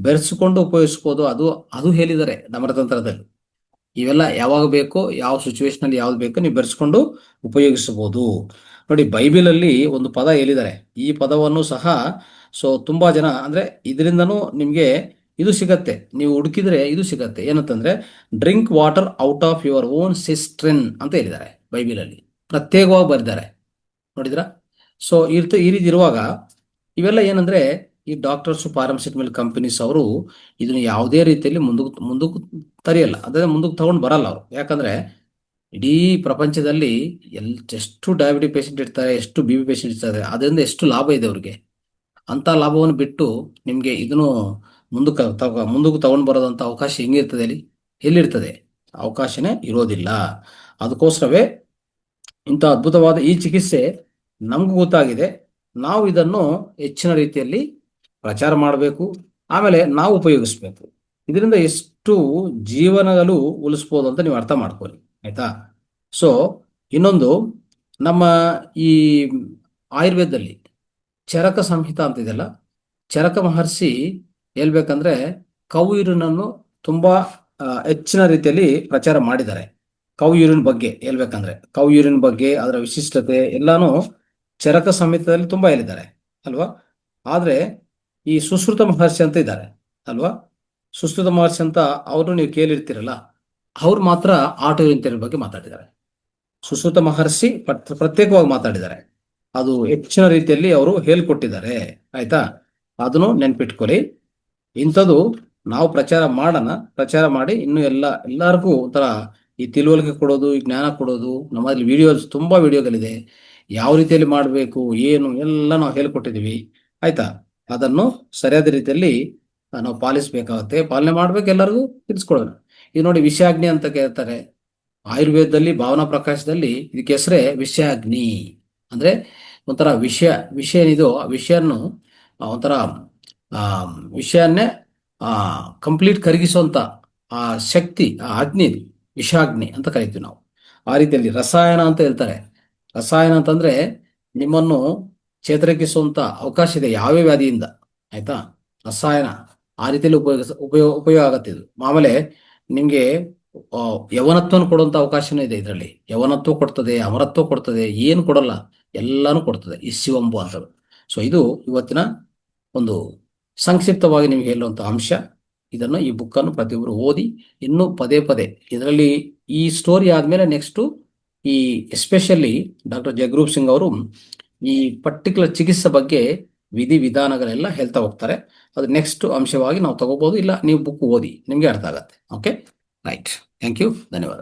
A: ಬೆರೆಸ್ಕೊಂಡು ಉಪಯೋಗಿಸ್ಬೋದು. ಅದು ಅದು ಹೇಳಿದ್ದಾರೆ ಡಮರತಂತ್ರದಲ್ಲಿ. ಇವೆಲ್ಲ ಯಾವಾಗ ಬೇಕೋ, ಯಾವ ಸಿಚುವೇಶನ್ ಅಲ್ಲಿ ಯಾವ್ದು ಬೇಕೋ ನೀವು ಬೆರೆಸ್ಕೊಂಡು ಉಪಯೋಗಿಸಬಹುದು. ನೋಡಿ ಬೈಬಲಲ್ಲಿ ಒಂದು ಪದ ಹೇಳಿದ್ದಾರೆ. ಈ ಪದವನ್ನು ಸಹ ತುಂಬಾ ಜನ ಅಂದ್ರೆ ಇದರಿಂದನೂ ನಿಮ್ಗೆ ಇದು ಸಿಗತ್ತೆ, ನೀವು ಹುಡುಕಿದ್ರೆ ಇದು ಸಿಗತ್ತೆ. ಏನಂತಂದ್ರೆ drink water out of your own ಸಿಸ್ಟ್ರಿನ್ ಅಂತ ಹೇಳಿದ್ದಾರೆ ಬೈಬಲಲ್ಲಿ, ಪ್ರತ್ಯೇಕವಾಗಿ ಬರೆದಿದ್ದಾರೆ. ನೋಡಿದ್ರ? ಈ ರೀತಿ ಇರುವಾಗ ಇವೆಲ್ಲ ಏನಂದ್ರೆ ಈ ಡಾಕ್ಟರ್ಸ್, ಫಾರ್ಮಸ್ಯೂಟಿಕಲ್ ಕಂಪನೀಸ್ ಅವರು ಇದನ್ನು ಯಾವುದೇ ರೀತಿಯಲ್ಲಿ ಮುಂದಕ್ಕೆ ತರೆಯಲ್ಲ, ಅದೇ ಮುಂದಕ್ಕೆ ತಗೊಂಡು ಬರಲ್ಲ ಅವರು. ಯಾಕಂದ್ರೆ ಇಡೀ ಪ್ರಪಂಚದಲ್ಲಿ ಎಷ್ಟು ಡಯಾಬಿಟಿಕ್ ಪೇಷಂಟ್ ಇರ್ತಾರೆ, ಎಷ್ಟು ಬಿ ಪಿ ಪೇಷಂಟ್ ಇರ್ತಾರೆ, ಅದರಿಂದ ಎಷ್ಟು ಲಾಭ ಇದೆ ಅವ್ರಿಗೆ. ಅಂತ ಲಾಭವನ್ನು ಬಿಟ್ಟು ನಿಮ್ಗೆ ಇದನ್ನು ಮುಂದಕ್ಕೆ ತಗೊಂಡು ಬರೋದಂತ ಅವಕಾಶ ಹೆಂಗಿರ್ತದೆ ಅಲ್ಲಿ? ಎಲ್ಲಿರ್ತದೆ? ಅವಕಾಶನೇ ಇರೋದಿಲ್ಲ. ಅದಕ್ಕೋಸ್ಕರವೇ ಇಂಥ ಅದ್ಭುತವಾದ ಈ ಚಿಕಿತ್ಸೆ ನಮಗೂ ಗೊತ್ತಾಗಿದೆ. ನಾವು ಇದನ್ನು ಹೆಚ್ಚಿನ ರೀತಿಯಲ್ಲಿ ಪ್ರಚಾರ ಮಾಡಬೇಕು, ಆಮೇಲೆ ನಾವು ಉಪಯೋಗಿಸ್ಬೇಕು. ಇದರಿಂದ ಎಷ್ಟು ಜೀವನಗಳು ಉಳಿಸ್ಬೋದು ಅಂತ ನೀವು ಅರ್ಥ ಮಾಡ್ಕೊಳ್ಳಿ, ಆಯ್ತಾ? ಸೊ ಇನ್ನೊಂದು, ನಮ್ಮ ಈ ಆಯುರ್ವೇದದಲ್ಲಿ ಚರಕ ಸಂಹಿತ ಅಂತ ಇದೆಯಲ್ಲ, ಚರಕ ಮಹರ್ಷಿ ಹೇಳ್ಬೇಕಂದ್ರೆ ಕೌಯೂರಿನನ್ನು ತುಂಬಾ ಹೆಚ್ಚಿನ ರೀತಿಯಲ್ಲಿ ಪ್ರಚಾರ ಮಾಡಿದ್ದಾರೆ. ಕೌಯೂರಿನ ಬಗ್ಗೆ ಹೇಳ್ಬೇಕಂದ್ರೆ ಕೌಯೂರಿನ ಬಗ್ಗೆ, ಅದರ ವಿಶಿಷ್ಟತೆ ಎಲ್ಲಾನು ಚರಕ ಸಂಹಿತದಲ್ಲಿ ತುಂಬಾ ಹೇಳಿದ್ದಾರೆ ಅಲ್ವಾ. ಆದ್ರೆ ಈ ಸುಶ್ರುತ ಮಹರ್ಷಿ ಅಂತ ಇದ್ದಾರೆ ಅಲ್ವಾ, ಸುಶ್ರುತ ಮಹರ್ಷಿ ಅಂತ ಅವರು ನೀವು ಕೇಳಿರ್ತೀರಲ್ಲ, ಅವ್ರು ಮಾತ್ರ ಆಟೋರಿಂತಿಯರ್ ಬಗ್ಗೆ ಮಾತಾಡಿದ್ದಾರೆ. ಸುಶ್ರುತ ಮಹರ್ಷಿ ಪ್ರತ್ಯೇಕವಾಗಿ ಮಾತಾಡಿದ್ದಾರೆ. ಅದು ಹೆಚ್ಚಿನ ರೀತಿಯಲ್ಲಿ ಅವರು ಹೇಳ್ಕೊಟ್ಟಿದ್ದಾರೆ, ಆಯ್ತಾ? ಅದನ್ನು ನೆನ್ಪಿಟ್ಕೊಳ್ಳಿ. ಇಂಥದ್ದು ನಾವು ಪ್ರಚಾರ ಮಾಡೋಣ, ಪ್ರಚಾರ ಮಾಡಿ ಇನ್ನು ಎಲ್ಲರಿಗೂ ಒಂಥರ ಈ ತಿಳುವಳಿಕೆ ಕೊಡೋದು, ಈ ಜ್ಞಾನ ಕೊಡೋದು. ನಮ್ಮಲ್ಲಿ ತುಂಬಾ ವಿಡಿಯೋಗಳಿದೆ, ಯಾವ ರೀತಿಯಲ್ಲಿ ಮಾಡಬೇಕು ಏನು ಎಲ್ಲ ನಾವು ಹೇಳ್ಕೊಟ್ಟಿದೀವಿ, ಆಯ್ತಾ? ಅದನ್ನು ಸರಿಯಾದ ರೀತಿಯಲ್ಲಿ ನಾವು ಪಾಲಿಸ್ಬೇಕಾಗತ್ತೆ, ಪಾಲನೆ ಮಾಡ್ಬೇಕು, ಎಲ್ಲರಿಗೂ ತಿಳಿಸ್ಕೊಡೋಣ. ಇದು ನೋಡಿ ವಿಷಯಾಗ್ನಿ ಅಂತ ಕೇಳ್ತಾರೆ ಆಯುರ್ವೇದದಲ್ಲಿ, ಭಾವನಾ ಪ್ರಕಾಶದಲ್ಲಿ ಇದಕ್ಕೆ ಹೆಸರೇ ವಿಷಯಾಗ್ನಿ. ಅಂದ್ರೆ ಒಂಥರ ವಿಷಯ ಏನಿದೋ ಆ ವಿಷಯನ್ನು ಒಂಥರ ವಿಷಯನ್ನೇ ಕಂಪ್ಲೀಟ್ ಕರಗಿಸುವಂತ ಆ ಶಕ್ತಿ, ಆ ಅಗ್ನಿ, ವಿಷಾಗ್ನಿ ಅಂತ ಕರಿತೀವಿ ನಾವು. ಆ ರೀತಿಯಲ್ಲಿ ರಸಾಯನ ಅಂತ ಹೇಳ್ತಾರೆ. ರಸಾಯನ ಅಂತಂದ್ರೆ ನಿಮ್ಮನ್ನು ಚೇತರಿಕಿಸುವಂತ ಅವಕಾಶ ಇದೆ ಯಾವ್ಯಾವ ವ್ಯಾಧಿಯಿಂದ, ಆಯ್ತಾ? ರಸಾಯನ ಆ ರೀತಿಯಲ್ಲಿ ಉಪಯೋಗ ಆಗತ್ತೆ ಇದು. ಆಮೇಲೆ ನಿಮ್ಗೆ ಯವನತ್ವವನ್ನು ಕೊಡುವಂತ ಅವಕಾಶನೂ ಇದೆ ಇದರಲ್ಲಿ. ಯವನತ್ವ ಕೊಡ್ತದೆ, ಅಮರತ್ವ ಕೊಡ್ತದೆ, ಏನು ಕೊಡಲ್ಲ ಎಲ್ಲಾನು ಕೊಡ್ತದೆ ಈ ಶಿವಂಬು ಅಂತ. ಸೊ ಇದು ಇವತ್ತಿನ ಒಂದು ಸಂಕ್ಷಿಪ್ತವಾಗಿ ನಿಮ್ಗೆ ಹೇಳುವಂತ ಅಂಶ. ಇದನ್ನು, ಈ ಬುಕ್ಕನ್ನು ಪ್ರತಿಯೊಬ್ಬರು ಓದಿ ಇನ್ನು ಪದೇ ಪದೇ ಇದರಲ್ಲಿ ಈ ಸ್ಟೋರಿ ಆದ್ಮೇಲೆ ನೆಕ್ಸ್ಟ್ ಈ ಎಸ್ಪೆಷಲಿ ಡಾಕ್ಟರ್ ಜಗರೂಪ್ ಸಿಂಗ್ ಅವರು ಈ ಪರ್ಟಿಕ್ಯುಲರ್ ಚಿಕಿತ್ಸೆ ಬಗ್ಗೆ ವಿಧಿ ವಿಧಾನಗಳೆಲ್ಲ ಹೇಳ್ತಾ ಹೋಗ್ತಾರೆ. ಅದು ನೆಕ್ಸ್ಟ್ ಅಂಶವಾಗಿ ನಾವು ತಗೋಬಹುದು, ಇಲ್ಲ ನೀವು ಬುಕ್ ಓದಿ ನಿಮ್ಗೆ ಅರ್ಥ ಆಗತ್ತೆ. Okay, right. ಥ್ಯಾಂಕ್ ಯು, ಧನ್ಯವಾದ.